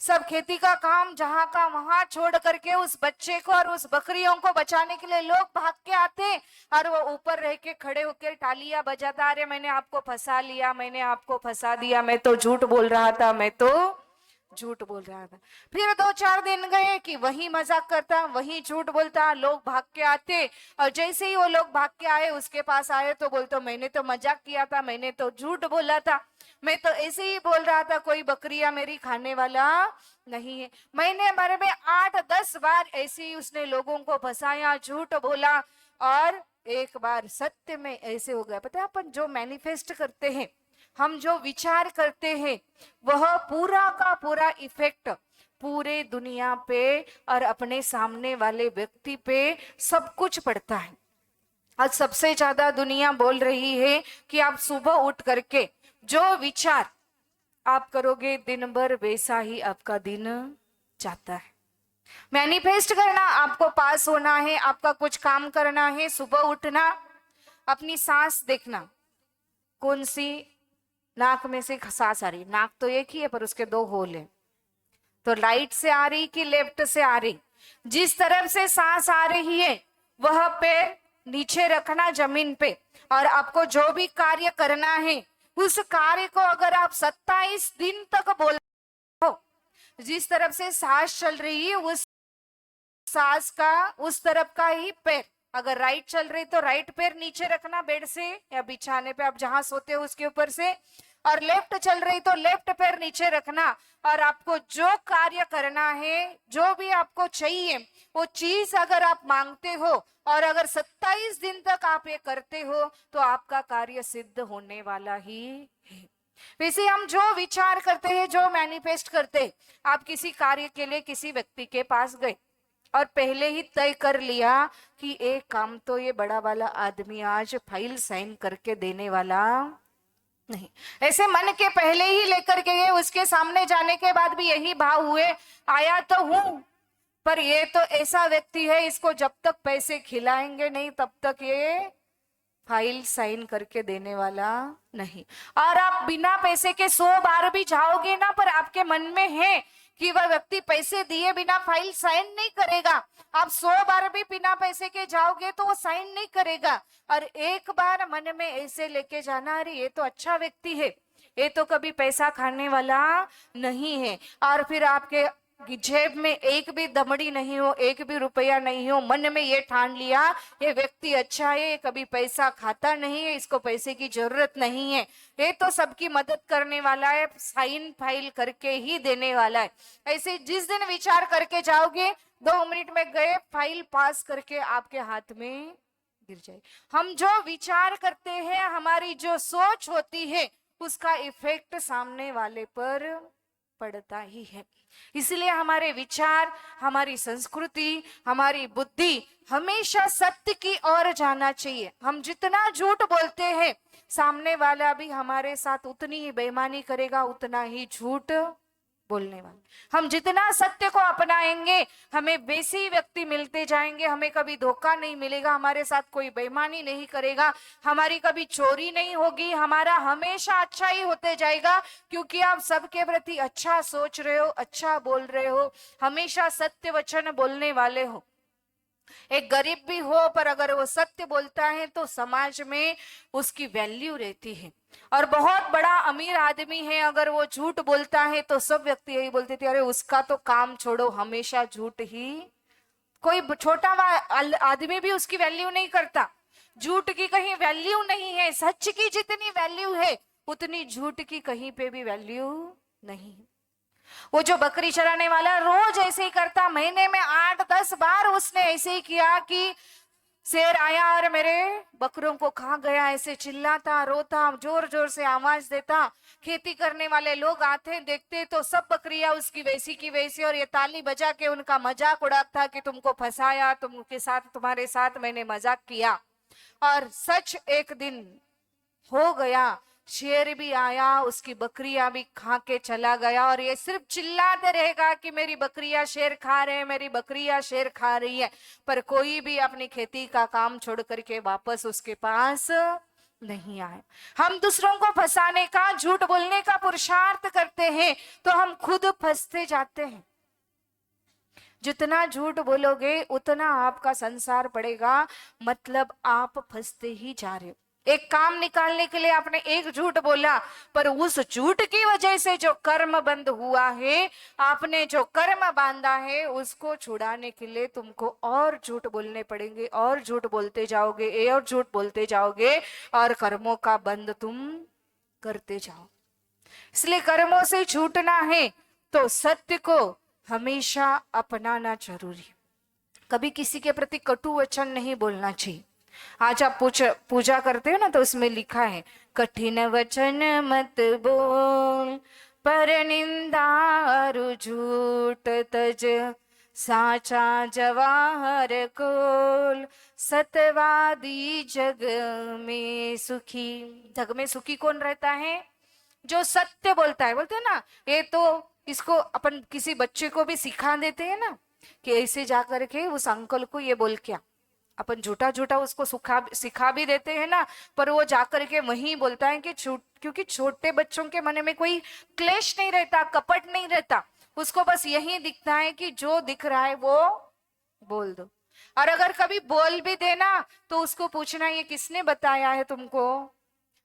B: सब खेती का काम जहां का वहां छोड़ करके उस बच्चे को और उस बकरियों को बचाने के लिए लोग भाग के आते और वो ऊपर रह के खड़े होकर तालियां बजाता, अरे मैंने आपको फंसा लिया, मैंने आपको फंसा दिया, मैं तो झूठ बोल रहा था, मैं तो झूठ बोल रहा था। फिर 2-4 दिन गए कि वही मजाक करता, वही झूठ बोलता, लोग भाग के आते और जैसे ही वो लोग भाग के आए उसके पास आए तो बोलते, मैंने तो मजाक किया था, मैंने तो झूठ बोला था, मैं तो ऐसे ही बोल रहा था, कोई बकरियां मेरी खाने वाला नहीं है। महीने भर में 8-10 बार ऐसे ही उसने लोगों को फंसाया, झूठ बोला और एक बार सत्य में ऐसे हो गया। पता है, अपन जो मैनिफेस्ट करते हैं, हम जो विचार करते हैं, वह पूरा का पूरा इफेक्ट पूरे दुनिया पे और अपने सामने वाले व्यक्ति पे सब कुछ पड़ता है। आज सबसे ज्यादा दुनिया बोल रही है कि आप सुबह उठ करके जो विचार आप करोगे दिन भर वैसा ही आपका दिन जाता है। मैनिफेस्ट करना, आपको पास होना है, आपका कुछ काम करना है, सुबह उठना, अपनी सांस देखना, कौन सी नाक में से सांस आ रही, नाक तो एक ही है पर उसके 2 होल है, तो राइट से आ रही कि लेफ्ट से आ रही, जिस तरफ से सांस आ रही है वह पैर नीचे रखना जमीन पे और आपको जो भी कार्य करना है उस कार्य को अगर आप 27 दिन तक बोल हो, जिस तरफ से सांस चल रही है उस सांस का उस तरफ का ही पैर, अगर राइट चल रही तो राइट पैर नीचे रखना बेड से या बिछाने पे आप जहां सोते हो उसके ऊपर से, और लेफ्ट चल रही तो लेफ्ट पैर नीचे रखना और आपको जो कार्य करना है, जो भी आपको चाहिए वो चीज अगर आप मांगते हो और अगर 27 दिन तक आप ये करते हो तो आपका कार्य सिद्ध होने वाला ही है। वैसे हम जो विचार करते हैं, जो मैनिफेस्ट करते हैं, आप किसी कार्य के लिए किसी व्यक्ति के पास गए और पहले ही तय कर लिया कि एक काम तो ये बड़ा वाला आदमी आज फाइल साइन करके देने वाला नहीं, ऐसे मन के पहले ही लेकर के गए, उसके सामने जाने के बाद भी यही भाव हुए, आया तो हूं पर ये तो ऐसा व्यक्ति है, इसको जब तक पैसे खिलाएंगे नहीं तब तक ये फाइल साइन करके देने वाला नहीं। और आप बिना पैसे के 100 बार भी जाओगे ना, पर आपके मन में है कि वह व्यक्ति पैसे दिए बिना फाइल साइन नहीं करेगा, आप 100 बार भी बिना पैसे के जाओगे तो वो साइन नहीं करेगा। और एक बार मन में ऐसे लेके जाना, अरे ये तो अच्छा व्यक्ति है, ये तो कभी पैसा खाने वाला नहीं है, और फिर आपके जेब में एक भी दमड़ी नहीं हो, एक भी रुपया नहीं हो, मन में ये ठान लिया ये व्यक्ति अच्छा है, कभी पैसा खाता नहीं है, इसको पैसे की जरूरत नहीं है, ये तो सबकी मदद करने वाला है, साइन फाइल करके ही देने वाला है। ऐसे जिस दिन विचार करके जाओगे 2 मिनट में गए फाइल पास करके आपके हाथ में गिर जाए। हम जो विचार करते हैं, हमारी जो सोच होती है, उसका इफेक्ट सामने वाले पर पड़ता ही है। इसलिए हमारे विचार, हमारी संस्कृति, हमारी बुद्धि हमेशा सत्य की ओर जाना चाहिए। हम जितना झूठ बोलते हैं, सामने वाला भी हमारे साथ उतनी ही बेईमानी करेगा, उतना ही झूठ बोलने वाले। हम जितना सत्य को अपनाएंगे, हमें वैसे व्यक्ति मिलते जाएंगे, हमें कभी धोखा नहीं मिलेगा, हमारे साथ कोई बेईमानी नहीं करेगा, हमारी कभी चोरी नहीं होगी, हमारा हमेशा अच्छा ही होते जाएगा, क्योंकि आप सबके प्रति अच्छा सोच रहे हो, अच्छा बोल रहे हो, हमेशा सत्य वचन बोलने वाले हो। एक गरीब भी हो पर अगर वो सत्य बोलता है तो समाज में उसकी वैल्यू रहती है। और बहुत बड़ा अमीर आदमी है, अगर वो झूठ बोलता है तो सब व्यक्ति यही बोलते थे, अरे उसका तो काम छोड़ो, हमेशा झूठ ही कोई छोटा आदमी भी उसकी वैल्यू नहीं करता। झूठ की कहीं वैल्यू नहीं है। सच की जितनी वैल्यू है उतनी झूठ की कहीं पे भी वैल्यू नहीं। वो जो बकरी चराने वाला रोज ऐसे ही करता, महीने में 8-10 बार उसने ऐसे ही किया कि शेर आया और मेरे बकरों को खा गया, ऐसे चिल्लाता, रोता, जोर जोर से आवाज देता। खेती करने वाले लोग आते देखते तो सब बकरियां उसकी वैसी की वैसी, और ये ताली बजा के उनका मजाक उड़ाता कि तुमको फंसाया, तुमके साथ, तुम्हारे साथ मैंने मजाक किया। और सच एक दिन हो गया, शेर भी आया, उसकी बकरियां भी खा के चला गया, और ये सिर्फ चिल्लाते रहेगा कि मेरी बकरियां शेर खा रहे हैं, मेरी बकरियां शेर खा रही है, पर कोई भी अपनी खेती का काम छोड़ करके वापस उसके पास नहीं आए। हम दूसरों को फंसाने का, झूठ बोलने का पुरुषार्थ करते हैं तो हम खुद फंसते जाते हैं। जितना झूठ बोलोगे उतना आपका संसार बढ़ेगा, मतलब आप फंसते ही जा रहे हो। एक काम निकालने के लिए आपने एक झूठ बोला, पर उस झूठ की वजह से जो कर्म बंद हुआ है, आपने जो कर्म बांधा है, उसको छुड़ाने के लिए तुमको और झूठ बोलने पड़ेंगे, और झूठ बोलते जाओगे, और झूठ बोलते जाओगे, और कर्मों का बंद तुम करते जाओ। इसलिए कर्मों से छूटना है तो सत्य को हमेशा अपनाना जरूरी। कभी किसी के प्रति कटु वचन नहीं बोलना चाहिए। आज आप पूजा करते हो ना, तो उसमें लिखा है कठिन वचन मत बोल, पर निंदा और झूठ तज, साचा जवाहर कोल, सत्यवादी जग में सुखी। जग में सुखी कौन रहता है? जो सत्य बोलता है। बोलते हैं ना, ये तो इसको अपन किसी बच्चे को भी सिखा देते हैं ना कि ऐसे जाकर के उस अंकल को ये बोल क्या, अपन झूठा झूठा उसको सिखा भी देते हैं ना, पर वो जाकर के वही बोलता है कि क्योंकि छोटे बच्चों के मन में कोई क्लेश नहीं रहता, कपट नहीं रहता, उसको बस यही दिखता है कि जो दिख रहा है वो बोल दो। और अगर कभी बोल भी देना तो उसको पूछना ये किसने बताया है तुमको,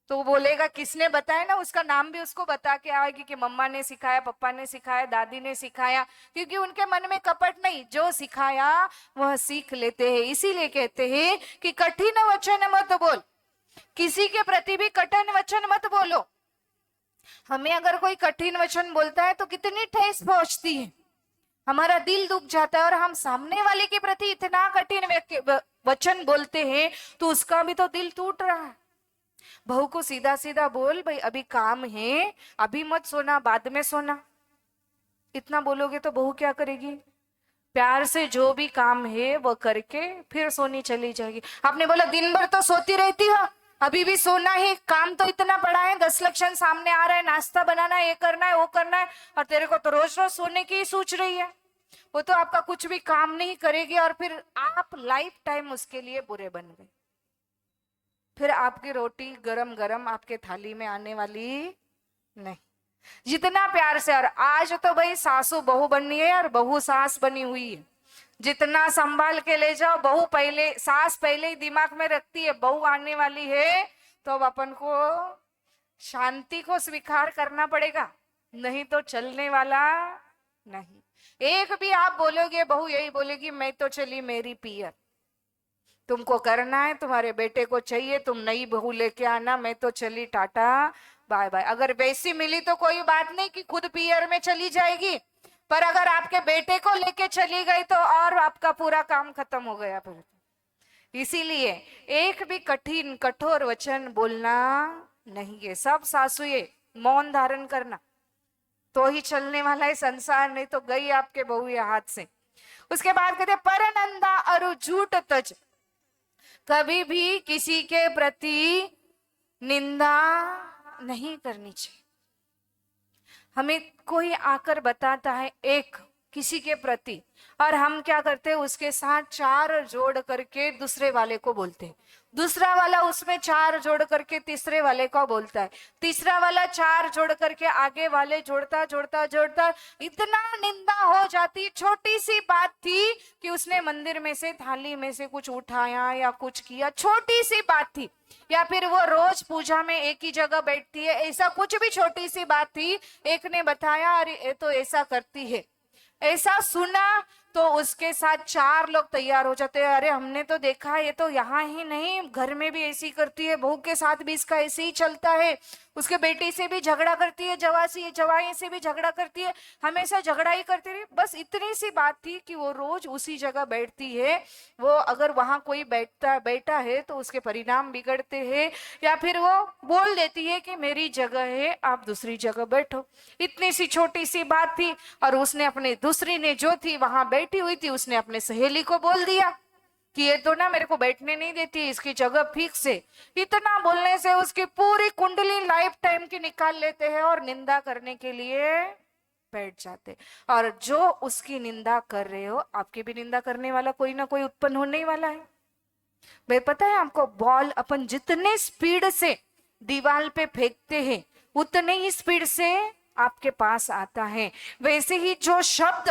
B: तो वो बोलेगा किसने बताया ना, उसका नाम भी उसको बता के आएगी कि मम्मा ने सिखाया, पापा ने सिखाया, दादी ने सिखाया, क्योंकि उनके मन में कपट नहीं, जो सिखाया वह सीख लेते हैं। इसीलिए कहते हैं कि कठिन वचन मत बोल, किसी के प्रति भी कठिन वचन मत बोलो। हमें अगर कोई कठिन वचन बोलता है तो कितनी ठेस पहुंचती है, हमारा दिल दुख जाता है, और हम सामने वाले के प्रति इतना कठिन वचन बोलते हैं तो उसका भी तो दिल टूट रहा है। बहू को सीधा सीधा बोल, भाई अभी काम है, अभी मत सोना, बाद में सोना। इतना बोलोगे तो बहू क्या करेगी? प्यार से जो भी काम है वो करके फिर सोनी चली जाएगी। आपने बोला दिन भर तो सोती रहती हो, अभी भी सोना है, काम तो इतना पड़ा है, 10 लक्षण सामने आ रहा है, नाश्ता बनाना है, ये करना है, वो करना है, और तेरे को तो रोज रोज सोने की ही सोच रही है। वो तो आपका कुछ भी काम नहीं करेगी, और फिर आप लाइफ टाइम उसके लिए बुरे बन गए। फिर आपकी रोटी गरम गरम आपके थाली में आने वाली नहीं। जितना प्यार से, और आज तो भाई सासू बहू बननी है और बहू सास बनी हुई है, जितना संभाल के ले जाओ, बहू पहले, सास पहले ही दिमाग में रखती है बहू आने वाली है, तो अब अपन को शांति को स्वीकार करना पड़ेगा, नहीं तो चलने वाला नहीं। एक भी आप बोलोगे, बहू यही बोलेगी मैं तो चली मेरी पियर, तुमको करना है, तुम्हारे बेटे को चाहिए, तुम नई बहू लेके आना, मैं तो चली टाटा बाय बाय। अगर वैसी मिली तो कोई बात नहीं कि खुद पियर में चली जाएगी, पर अगर आपके बेटे को लेके चली गई तो और आपका पूरा काम खत्म हो गया फिर। इसीलिए एक भी कठिन कठोर वचन बोलना नहीं है। सब सासुए मौन धारण करना तो ही चलने वाला है संसार, नहीं तो गई आपके बहू या हाथ से। उसके बाद कहते परनंदा और झूठ तज, कभी भी किसी के प्रति निंदा नहीं करनी चाहिए। हमें कोई आकर बताता है एक किसी के प्रति, और हम क्या करते हैं, उसके साथ 4 जोड़ करके दूसरे वाले को बोलते हैं, दूसरा वाला उसमें 4 जोड़ करके तीसरे वाले को बोलता है, तीसरा वाला 4 जोड़ करके आगे वाले जोड़ता जोड़ता जोड़ता इतना निंदा हो जाती। छोटी सी बात थी कि उसने मंदिर में से थाली में से कुछ उठाया या कुछ किया, छोटी सी बात थी, या फिर वो रोज पूजा में एक ही जगह बैठती है, ऐसा कुछ भी छोटी सी बात थी, एक ने बताया अरे ये तो ऐसा करती है, ऐसा सुना तो उसके साथ 4 लोग तैयार हो जाते हैं। अरे हमने तो देखा, ये तो यहाँ ही नहीं, घर में भी ऐसी करती है, बहू के साथ भी इसका ऐसे ही चलता है, उसके बेटे से भी झगड़ा करती है, जवाई से भी झगड़ा करती है, हमेशा झगड़ा ही करती रही। बस इतनी सी बात थी कि वो रोज उसी जगह बैठती है। वो अगर वहां कोई बैठा है तो उसके परिणाम बिगड़ते हैं, या फिर वो बोल देती है कि मेरी जगह है, आप दूसरी जगह बैठो। इतनी सी छोटी सी बात थी, और उसने अपने दूसरी ने जो थी वहां बैठी हुई थी, उसने अपने सहेली को बोल दिया कि ये तो ना मेरे को बैठने नहीं देती, इसकी जगह फिक्स है। इतना बोलने से उसकी पूरी कुंडली लाइफ टाइम की निकाल लेते हैं और निंदा करने के लिए बैठ जाते। और जो उसकी निंदा कर रहे हो, आपकी भी निंदा करने वाला कोई ना कोई उत्पन्न होने ही वाला है। भाई पता है आपको, बॉल अपन जितने स्पीड से दीवार पे फेंकते हैं उतने ही स्पीड से आपके पास आता है। वैसे ही जो शब्द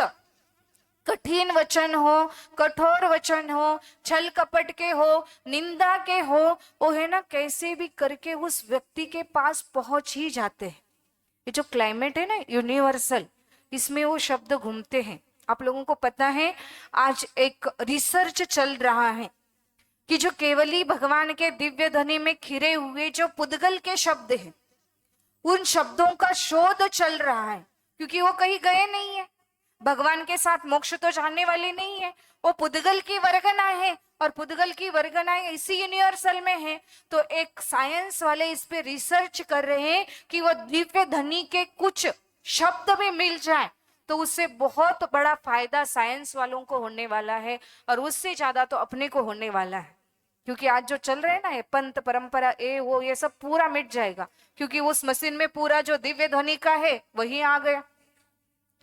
B: कठिन वचन हो, कठोर वचन हो, छल कपट के हो, निंदा के हो, वो है ना कैसे भी करके उस व्यक्ति के पास पहुंच ही जाते हैं। ये जो क्लाइमेट है ना यूनिवर्सल, इसमें वो शब्द घूमते हैं। आप लोगों को पता है, आज एक रिसर्च चल रहा है कि जो केवली भगवान के दिव्य ध्वनि में खिरे हुए जो पुद्गल के शब्द हैं, उन शब्दों का शोध चल रहा है, क्योंकि वो कहीं गए नहीं है। भगवान के साथ मोक्ष तो जानने वाली नहीं है, वो पुद्गल की वर्गना है, और पुद्गल की वर्गनाएं इसी यूनिवर्सल में है। तो एक साइंस वाले इस पे रिसर्च कर रहे हैं कि वो दिव्य ध्वनि के कुछ शब्द भी मिल जाए तो उससे बहुत बड़ा फायदा साइंस वालों को होने वाला है, और उससे ज्यादा तो अपने को होने वाला है। क्योंकि आज जो चल रहे हैं ना, ये पंथ परंपरा, वो ये सब पूरा मिट जाएगा, क्योंकि उस मशीन में पूरा जो दिव्य ध्वनि का है वही आ गया।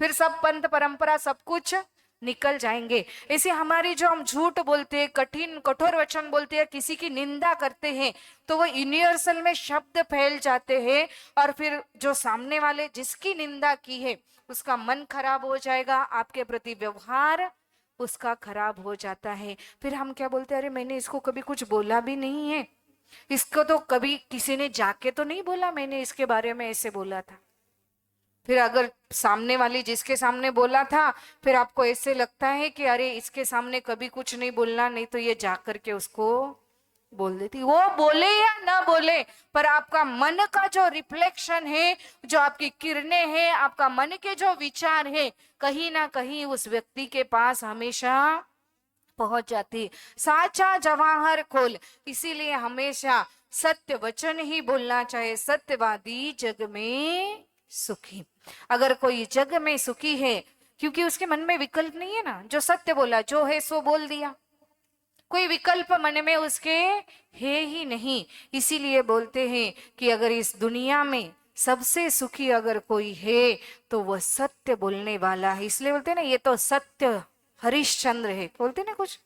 B: फिर सब पंथ परंपरा सब कुछ निकल जाएंगे। ऐसे हमारी जो हम झूठ बोलते हैं, कठिन कठोर वचन बोलते हैं, किसी की निंदा करते हैं, तो वो यूनिवर्सल में शब्द फैल जाते हैं, और फिर जो सामने वाले जिसकी निंदा की है उसका मन खराब हो जाएगा, आपके प्रति व्यवहार उसका खराब हो जाता है। फिर हम क्या बोलते हैं, अरे मैंने इसको कभी कुछ बोला भी नहीं है, इसको तो कभी किसी ने जाके तो नहीं बोला मैंने इसके बारे में ऐसे बोला था। फिर अगर सामने वाली जिसके सामने बोला था, फिर आपको ऐसे लगता है कि अरे इसके सामने कभी कुछ नहीं बोलना, नहीं तो ये जा करके उसको बोल देती। वो बोले या ना बोले, पर आपका मन का जो रिफ्लेक्शन है, जो आपकी किरणें हैं, आपका मन के जो विचार है, कहीं ना कहीं उस व्यक्ति के पास हमेशा पहुंच जाती। साचा जवाहर खोल, इसीलिए हमेशा सत्य वचन ही बोलना चाहिए। सत्यवादी जग में सुखी। अगर कोई जग में सुखी है, क्योंकि उसके मन में विकल्प नहीं है ना, जो सत्य बोला, जो है सो बोल दिया, कोई विकल्प मन में उसके है ही नहीं। इसीलिए बोलते हैं कि अगर इस दुनिया में सबसे सुखी अगर कोई है तो वह सत्य बोलने वाला है। इसलिए बोलते हैं ना, ये तो सत्य हरिश्चंद्र है, बोलते ना कुछ।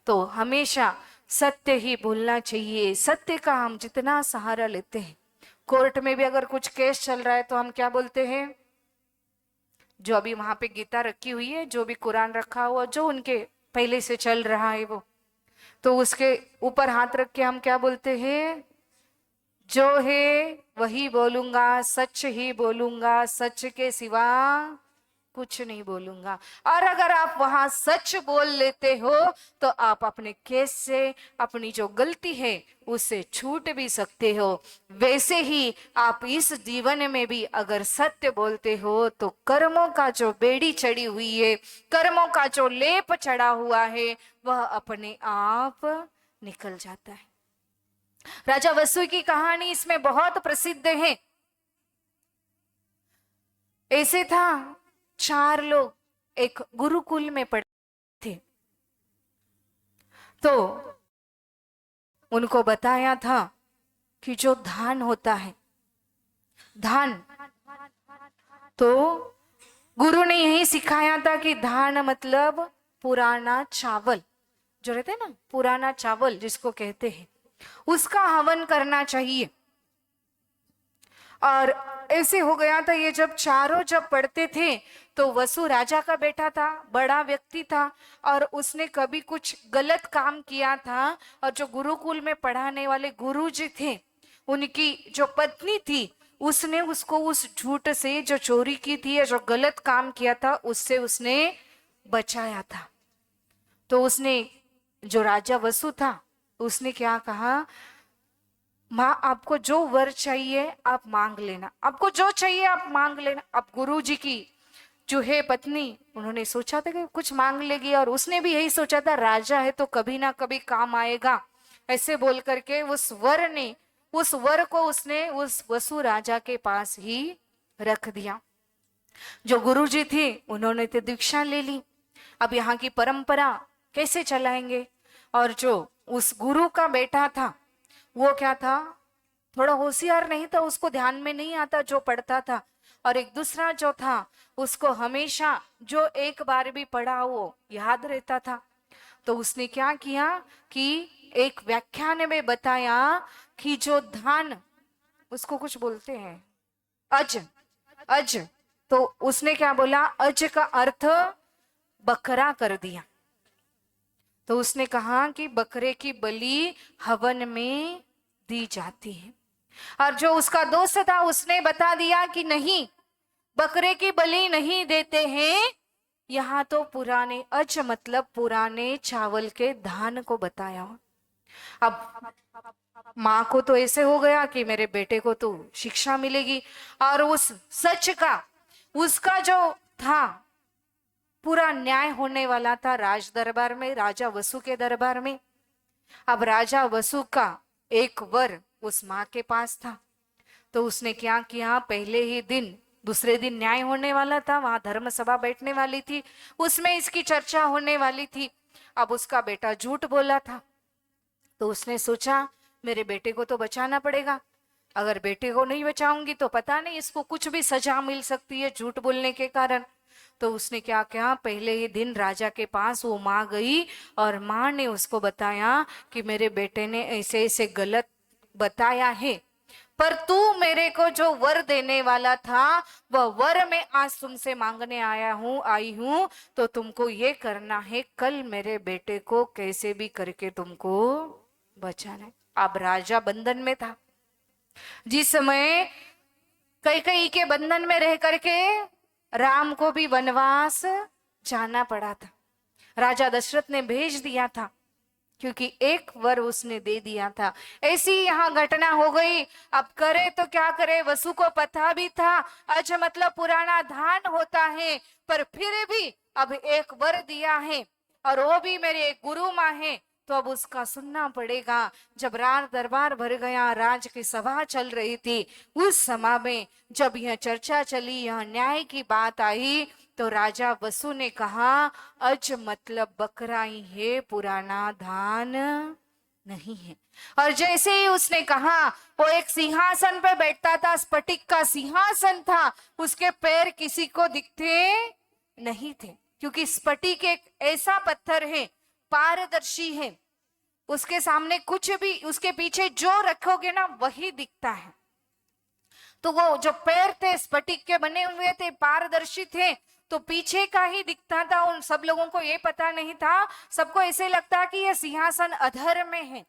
B: तो हमेशा सत्य ही बोलना चाहिए। सत्य का हम जितना सहारा लेते हैं, कोर्ट में भी अगर कुछ केस चल रहा है तो हम क्या बोलते हैं, जो अभी वहां पे गीता रखी हुई है, जो भी कुरान रखा हुआ, जो उनके पहले से चल रहा है वो, तो उसके ऊपर हाथ रख के हम क्या बोलते हैं, जो है वही बोलूंगा, सच ही बोलूंगा, सच के सिवा कुछ नहीं बोलूंगा। और अगर आप वहां सच बोल लेते हो तो आप अपने केस से, अपनी जो गलती है उससे छूट भी सकते हो। वैसे ही आप इस जीवन में भी अगर सत्य बोलते हो तो कर्मों का जो बेड़ी चढ़ी हुई है, कर्मों का जो लेप चढ़ा हुआ है, वह अपने आप निकल जाता है। राजा वसु की कहानी इसमें बहुत प्रसिद्ध है। ऐसे था, 4 लोग एक गुरुकुल में पढ़ते थे, तो उनको बताया था कि जो धान होता है, धान, तो गुरु ने यही सिखाया था कि धान मतलब पुराना चावल, जो रहते हैं ना, पुराना चावल जिसको कहते हैं, उसका हवन करना चाहिए। और ऐसे हो गया था, ये जब चारों जब पढ़ते थे तो वसु राजा का बेटा था, बड़ा व्यक्ति था, और उसने कभी कुछ गलत काम किया था, और जो गुरुकुल में पढ़ाने वाले गुरुजी थे, उनकी जो पत्नी थी, उसने उसको उस झूठ से, जो चोरी की थी या जो गलत काम किया था, उससे उसने बचाया था। तो उसने, जो राजा वसु था, उसने क्या कहा, माँ आपको जो वर चाहिए आप मांग लेना, आपको जो चाहिए आप मांग लेना। अब गुरुजी की जो है पत्नी, उन्होंने सोचा था कि कुछ मांग लेगी, और उसने भी यही सोचा था राजा है तो कभी ना कभी काम आएगा, ऐसे बोल करके उस वर को उसने उस वसु राजा के पास ही रख दिया। जो गुरुजी थे उन्होंने तो दीक्षा ले ली। अब यहाँ की परंपरा कैसे चलाएंगे? और जो उस गुरु का बेटा था वो क्या था, थोड़ा होशियार नहीं था, उसको ध्यान में नहीं आता जो पढ़ता था। और एक दूसरा जो था उसको हमेशा जो एक बार भी पढ़ा वो याद रहता था। तो उसने क्या किया कि एक व्याख्यान में बताया कि जो धान, उसको कुछ बोलते हैं अज, अज, तो उसने क्या बोला, अज का अर्थ बकरा कर दिया। तो उसने कहा कि बकरे की बलि हवन में दी जाती है। और जो उसका दोस्त था उसने बता दिया कि नहीं, बकरे की बलि नहीं देते हैं। यहाँ तो पुराने अज मतलब पुराने चावल के धान को बताया। अब माँ को तो ऐसे हो गया कि मेरे बेटे को तो शिक्षा मिलेगी, और उस सच का, उसका जो था पूरा न्याय होने वाला था राज दरबार में, राजा वसु के दरबार में। अब राजा वसु का एक वर उस माँ के पास था। तो उसने क्या किया, पहले ही दिन, दूसरे दिन न्याय होने वाला था, वहां धर्म सभा बैठने वाली थी, उसमें इसकी चर्चा होने वाली थी। अब उसका बेटा झूठ बोला था। तो उसने सोचा मेरे बेटे को तो बचाना पड़ेगा, अगर बेटे को नहीं बचाऊंगी तो पता नहीं इसको कुछ भी सजा मिल सकती है झूठ बोलने के कारण। तो उसने क्या किया, पहले ही दिन राजा के पास वो माँ गई और माँ ने उसको बताया कि मेरे बेटे ने ऐसे ऐसे गलत बताया है, पर तू मेरे को जो वर देने वाला था वह वर मैं आज तुमसे मांगने आई हूं, तो तुमको ये करना है, कल मेरे बेटे को कैसे भी करके तुमको बचाना है। अब राजा बंधन में था। जिस समय कैकेयी के बंधन में रह करके राम को भी वनवास जाना पड़ा था, राजा दशरथ ने भेज दिया था, क्योंकि एक वर उसने दे दिया था। ऐसी यहाँ घटना हो गई। अब करे तो क्या करे, वसु को पता भी था अज मतलब पुराना धान होता है, पर फिर भी अब एक वर दिया है और वो भी मेरे एक गुरु माँ है, तो अब उसका सुनना पड़ेगा। जब राज दरबार भर गया, राज की सभा चल रही थी, उस समय में जब यह चर्चा चली, यह न्याय की बात आई, तो राजा वसु ने कहा अज मतलब बकरा ही है, पुराना धान नहीं है। और जैसे ही उसने कहा, वो एक सिंहासन पे बैठता था, स्फटिक का सिंहासन था, उसके पैर किसी को दिखते नहीं थे, क्योंकि स्फटिक एक ऐसा पत्थर है, पारदर्शी है, उसके सामने कुछ भी, उसके पीछे जो रखोगे ना वही दिखता है। तो वो जो पैर थे स्फटिक के बने हुए थे, पारदर्शी थे, तो पीछे का ही दिखता था। उन सब लोगों को ये पता नहीं था, सबको ऐसे लगता कि यह सिंहासन अधर में है।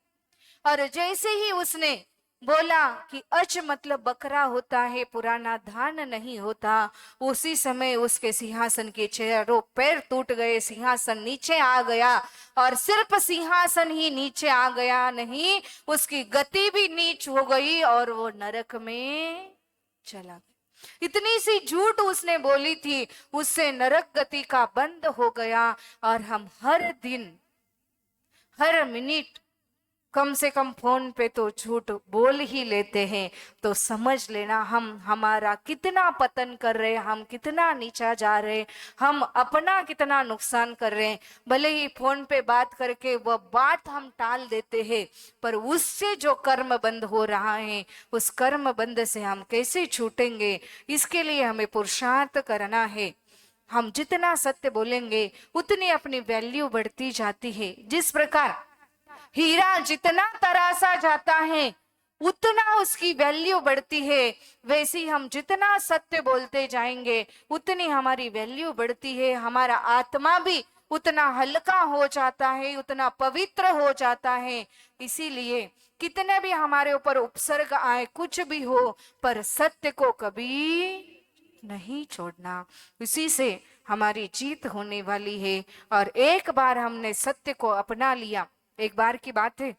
B: और जैसे ही उसने बोला कि अच मतलब बकरा होता है, पुराना धान नहीं होता, उसी समय उसके सिंहासन के चारों पैर टूट गए, सिंहासन नीचे आ गया। और सिर्फ सिंहासन ही नीचे आ गया नहीं, उसकी गति भी नीच हो गई और वो नरक में चला गया। इतनी सी झूठ उसने बोली थी, उससे नरक गति का बंद हो गया। और हम हर दिन हर मिनट कम से कम फोन पे तो झूठ बोल ही लेते हैं, तो समझ लेना हम हमारा कितना पतन कर रहे हैं, हम कितना नीचा जा रहे हैं, हम अपना कितना नुकसान कर रहे हैं। भले ही फोन पे बात करके वह बात हम टाल देते हैं, पर उससे जो कर्म बंद हो रहा है, उस कर्म बंद से हम कैसे छूटेंगे, इसके लिए हमें पुरुषार्थ करना है। हम जितना सत्य बोलेंगे उतनी अपनी वैल्यू बढ़ती जाती है। जिस प्रकार हीरा जितना तरासा जाता है उतना उसकी वैल्यू बढ़ती है, वैसे ही हम जितना सत्य बोलते जाएंगे उतनी हमारी वैल्यू बढ़ती है। हमारा आत्मा भी उतना हल्का हो जाता है, उतना पवित्र हो जाता है। इसीलिए कितने भी हमारे ऊपर उपसर्ग आए, कुछ भी हो, पर सत्य को कभी नहीं छोड़ना, उसी से हमारी जीत होने वाली है। और एक बार हमने सत्य को अपना लिया। एक बार की बात है,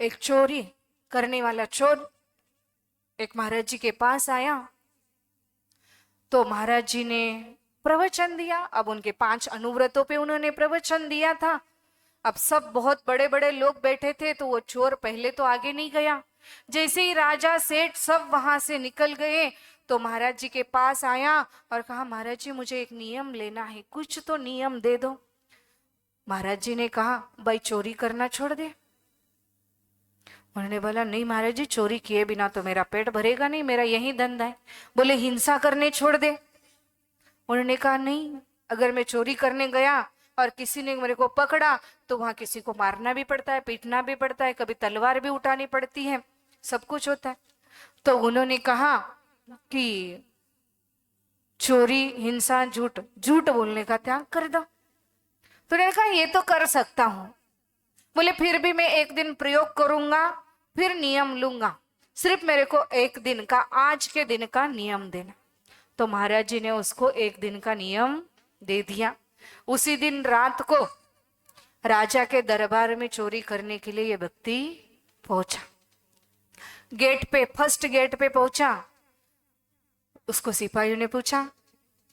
B: एक चोरी करने वाला चोर एक महाराज जी के पास आया, तो महाराज जी ने प्रवचन दिया। अब उनके 5 अनुव्रतों पे उन्होंने प्रवचन दिया था। अब सब बहुत बड़े बड़े लोग बैठे थे, तो वो चोर पहले तो आगे नहीं गया। जैसे ही राजा सेठ सब वहां से निकल गए, तो महाराज जी के पास आया और कहा, महाराज जी मुझे एक नियम लेना है, कुछ तो नियम दे दो। महाराज जी ने कहा, भाई चोरी करना छोड़ दे। उन्होंने बोला, नहीं महाराज जी, चोरी किए बिना तो मेरा पेट भरेगा नहीं, मेरा यही धंधा है। बोले, हिंसा करने छोड़ दे। उन्होंने कहा, नहीं, अगर मैं चोरी करने गया और किसी ने मेरे को पकड़ा तो वहां किसी को मारना भी पड़ता है, पीटना भी पड़ता है, कभी तलवार भी उठानी पड़ती है, सब कुछ होता है। तो उन्होंने कहा कि चोरी, हिंसा, झूठ, झूठ बोलने का त्याग कर दो। तो उन्होंने कहा, ये तो कर सकता हूं। बोले, फिर भी मैं एक दिन प्रयोग करूंगा, फिर नियम लूंगा, सिर्फ मेरे को एक दिन का, आज के दिन का नियम देना। तो महाराज जी ने उसको एक दिन का नियम दे दिया। उसी दिन रात को राजा के दरबार में चोरी करने के लिए ये व्यक्ति पहुंचा। गेट पे, फर्स्ट गेट पे पहुंचा। उसको सिपाहियों ने पूछा,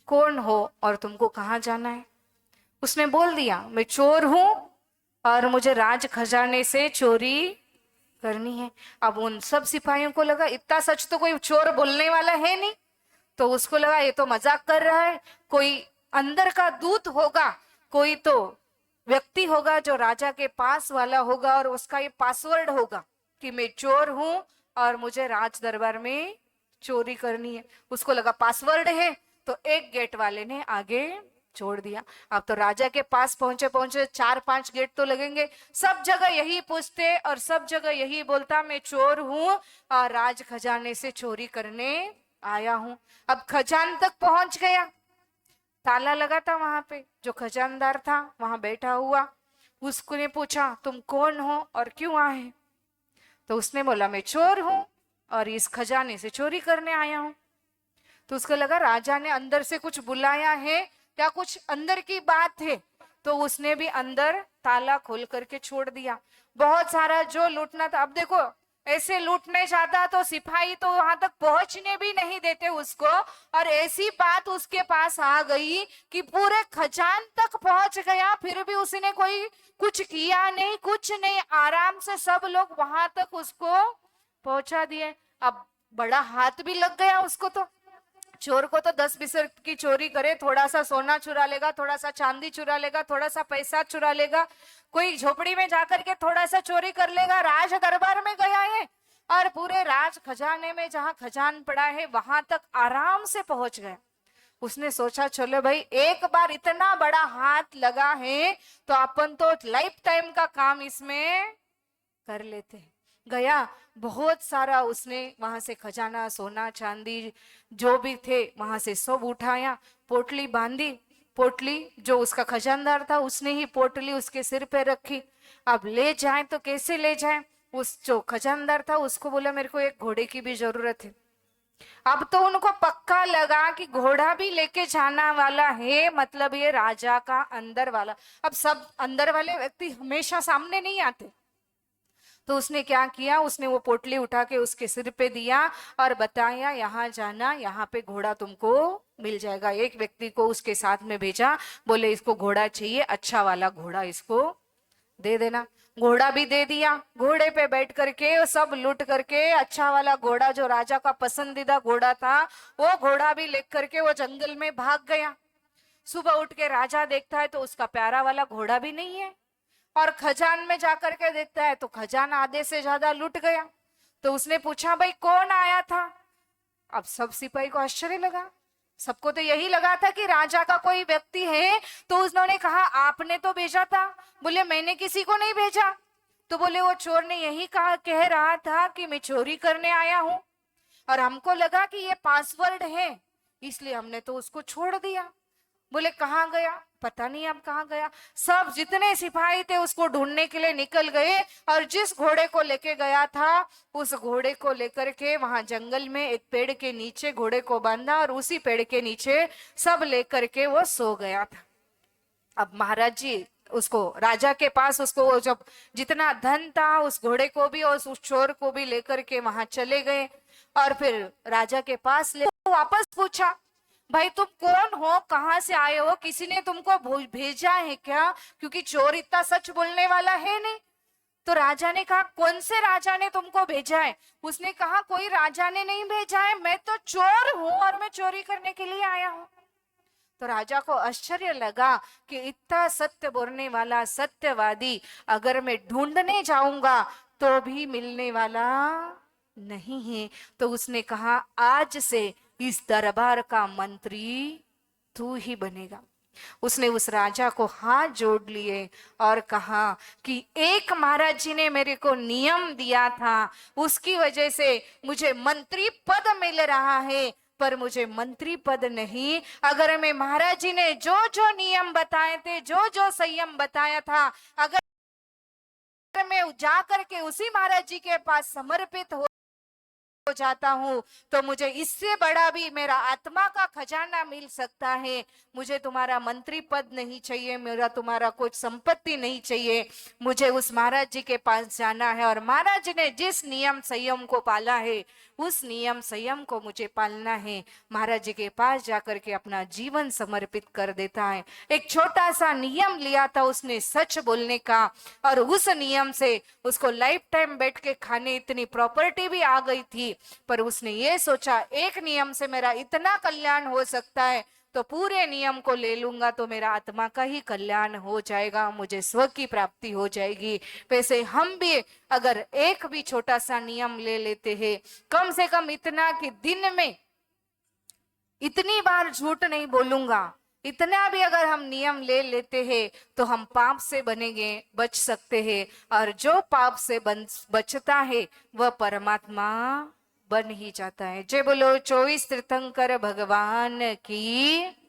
B: कौन हो और तुमको कहाँ जाना है? उसने बोल दिया, मैं चोर हूं और मुझे राज खजाने से चोरी करनी है। अब उन सब सिपाहियों को लगा, इतना सच तो कोई चोर बोलने वाला है नहीं। तो उसको लगा ये तो मजाक कर रहा है, कोई अंदर का दूत होगा, कोई तो व्यक्ति होगा जो राजा के पास वाला होगा और उसका ये पासवर्ड होगा कि मैं चोर हूं और मुझे राज दरबार में चोरी करनी है। उसको लगा पासवर्ड है, तो एक गेट वाले ने आगे छोड़ दिया। अब तो राजा के पास पहुंचे पहुंचे 4-5 गेट तो लगेंगे, सब जगह यही पूछते और सब जगह यही बोलता, मैं चोर हूं और राज खजाने से चोरी करने आया हूं। अब खजान तक पहुंच गया, ताला लगा था वहां पे, जो खजानदार था वहां बैठा हुआ। उसने पूछा, तुम कौन हो और क्यों आए? तो उसने बोला, मैं चोर हूं और इस खजाने से चोरी करने आया हूं। तो उसको लगा राजा ने अंदर से कुछ बुलाया है या कुछ अंदर की बात है, तो उसने भी अंदर ताला खोल करके छोड़ दिया। बहुत सारा जो लूटना था, अब देखो ऐसे लूटने जाता तो सिपाही तो वहां तक पहुंचने भी नहीं देते उसको, और ऐसी बात उसके पास आ गई कि पूरे खजान तक पहुंच गया, फिर भी उसने कोई कुछ किया नहीं, कुछ नहीं, आराम से सब लोग वहां तक उसको पहुंचा दिए। अब बड़ा हाथ भी लग गया उसको। तो चोर को तो 10-20 की चोरी करे, थोड़ा सा सोना चुरा लेगा, थोड़ा सा चांदी चुरा लेगा, थोड़ा सा पैसा चुरा लेगा, कोई झोपड़ी में जाकर के थोड़ा सा चोरी कर लेगा। राज दरबार में गया है और पूरे राज खजाने में जहां खजान पड़ा है वहां तक आराम से पहुंच गया। उसने सोचा, चलो भाई, एक बार इतना बड़ा हाथ लगा है तो अपन तो लाइफ टाइम का काम इसमें कर लेते हैं। गया, बहुत सारा उसने वहां से खजाना, सोना, चांदी जो भी थे वहां से सब उठाया, पोटली बांधी। पोटली जो उसका खजानदार था उसने ही पोटली उसके सिर पे रखी। अब ले जाए तो कैसे ले जाए? उस जो खजानदार था उसको बोला, मेरे को एक घोड़े की भी जरूरत है। अब तो उनको पक्का लगा कि घोड़ा भी लेके जाना वाला है, मतलब ये राजा का अंदर वाला। अब सब अंदर वाले व्यक्ति हमेशा सामने नहीं आते, तो उसने क्या किया, उसने वो पोटली उठा के उसके सिर पे दिया और बताया, यहाँ जाना, यहाँ पे घोड़ा तुमको मिल जाएगा। एक व्यक्ति को उसके साथ में भेजा, बोले इसको घोड़ा चाहिए, अच्छा वाला घोड़ा इसको दे देना। घोड़ा भी दे दिया। घोड़े पे बैठ करके सब लूट करके अच्छा वाला घोड़ा जो राजा का पसंदीदा घोड़ा था, वो घोड़ा भी लेकर करके वो जंगल में भाग गया। सुबह उठ के राजा देखता है तो उसका प्यारा वाला घोड़ा भी नहीं है, और खजान में जाकर के देखता है तो खजाना आधे से ज्यादा लूट गया। तो उसने पूछा, भाई कौन आया था? अब सब सिपाही को आश्चर्य लगा, सबको तो यही लगा था कि राजा का कोई व्यक्ति है। तो उन्होंने कहा, आपने तो भेजा था। बोले, मैंने किसी को नहीं भेजा। तो बोले, वो चोर ने यही कहा, कह रहा था कि मैं चोरी करने आया हूं और हमको लगा कि ये पासवर्ड है, इसलिए हमने तो उसको छोड़ दिया। बोले, कहाँ गया? पता नहीं अब कहाँ गया। सब जितने सिपाही थे उसको ढूंढने के लिए निकल गए, और जिस घोड़े को लेके गया था उस घोड़े को लेकर के वहां जंगल में एक पेड़ के नीचे घोड़े को बांधा, और उसी पेड़ के नीचे सब लेकर के वो सो गया था। अब महाराज जी उसको राजा के पास, उसको वो जब जितना धन था उस घोड़े को भी और उस चोर को भी लेकर के वहां चले गए, और फिर राजा के पास ले वापस पूछा, भाई तुम कौन हो, कहाँ से आए हो, किसी ने तुमको भेजा है क्या, क्योंकि चोर इतना सच बोलने वाला है नहीं। तो राजा ने कहा, कौन से राजा ने तुमको भेजा है? उसने कहा, कोई राजा ने नहीं भेजा है, मैं तो चोर हूं और मैं चोरी करने के लिए आया हूं। तो राजा को आश्चर्य लगा कि इतना सत्य बोलने वाला सत्यवादी अगर मैं ढूंढने जाऊंगा तो भी मिलने वाला नहीं है। तो उसने कहा, आज से इस दरबार का मंत्री तू ही बनेगा। उसने उस राजा को हाथ जोड़ लिए और कहा कि एक महाराज जी ने मेरे को नियम दिया था, उसकी वजह से मुझे मंत्री पद मिल रहा है, पर मुझे मंत्री पद नहीं। अगर मैं महाराज जी ने जो जो नियम बताए थे, जो जो संयम बताया था, अगर मैं जा करके उसी महाराज जी के पास समर्पित हो जाता हूँ तो मुझे इससे बड़ा भी मेरा आत्मा का खजाना मिल सकता है। मुझे तुम्हारा मंत्री पद नहीं चाहिए, मेरा तुम्हारा कुछ संपत्ति नहीं चाहिए, मुझे उस महाराज जी के पास जाना है, और महाराज जी ने जिस नियम संयम को पाला है उस नियम संयम को मुझे पालना है। महाराज जी के पास जाकर के अपना जीवन समर्पित कर देता है। एक छोटा सा नियम लिया था उसने सच बोलने का, और उस नियम से उसको लाइफ टाइम बैठ के खाने इतनी प्रॉपर्टी भी आ गई थी, पर उसने ये सोचा एक नियम से मेरा इतना कल्याण हो सकता है तो पूरे नियम को ले लूंगा तो मेरा आत्मा का ही कल्याण हो जाएगा, मुझे स्व की प्राप्ति हो जाएगी। वैसे हम भी अगर एक भी छोटा सा नियम ले लेते हैं, कम से कम इतना कि दिन में इतनी बार झूठ नहीं बोलूंगा, इतना भी अगर हम नियम ले लेते हैं तो हम पाप से बनेंगे, बच सकते हैं। और जो पाप से बचता है वह परमात्मा बन ही जाता है। जय बोलो 24 तीर्थंकर भगवान की।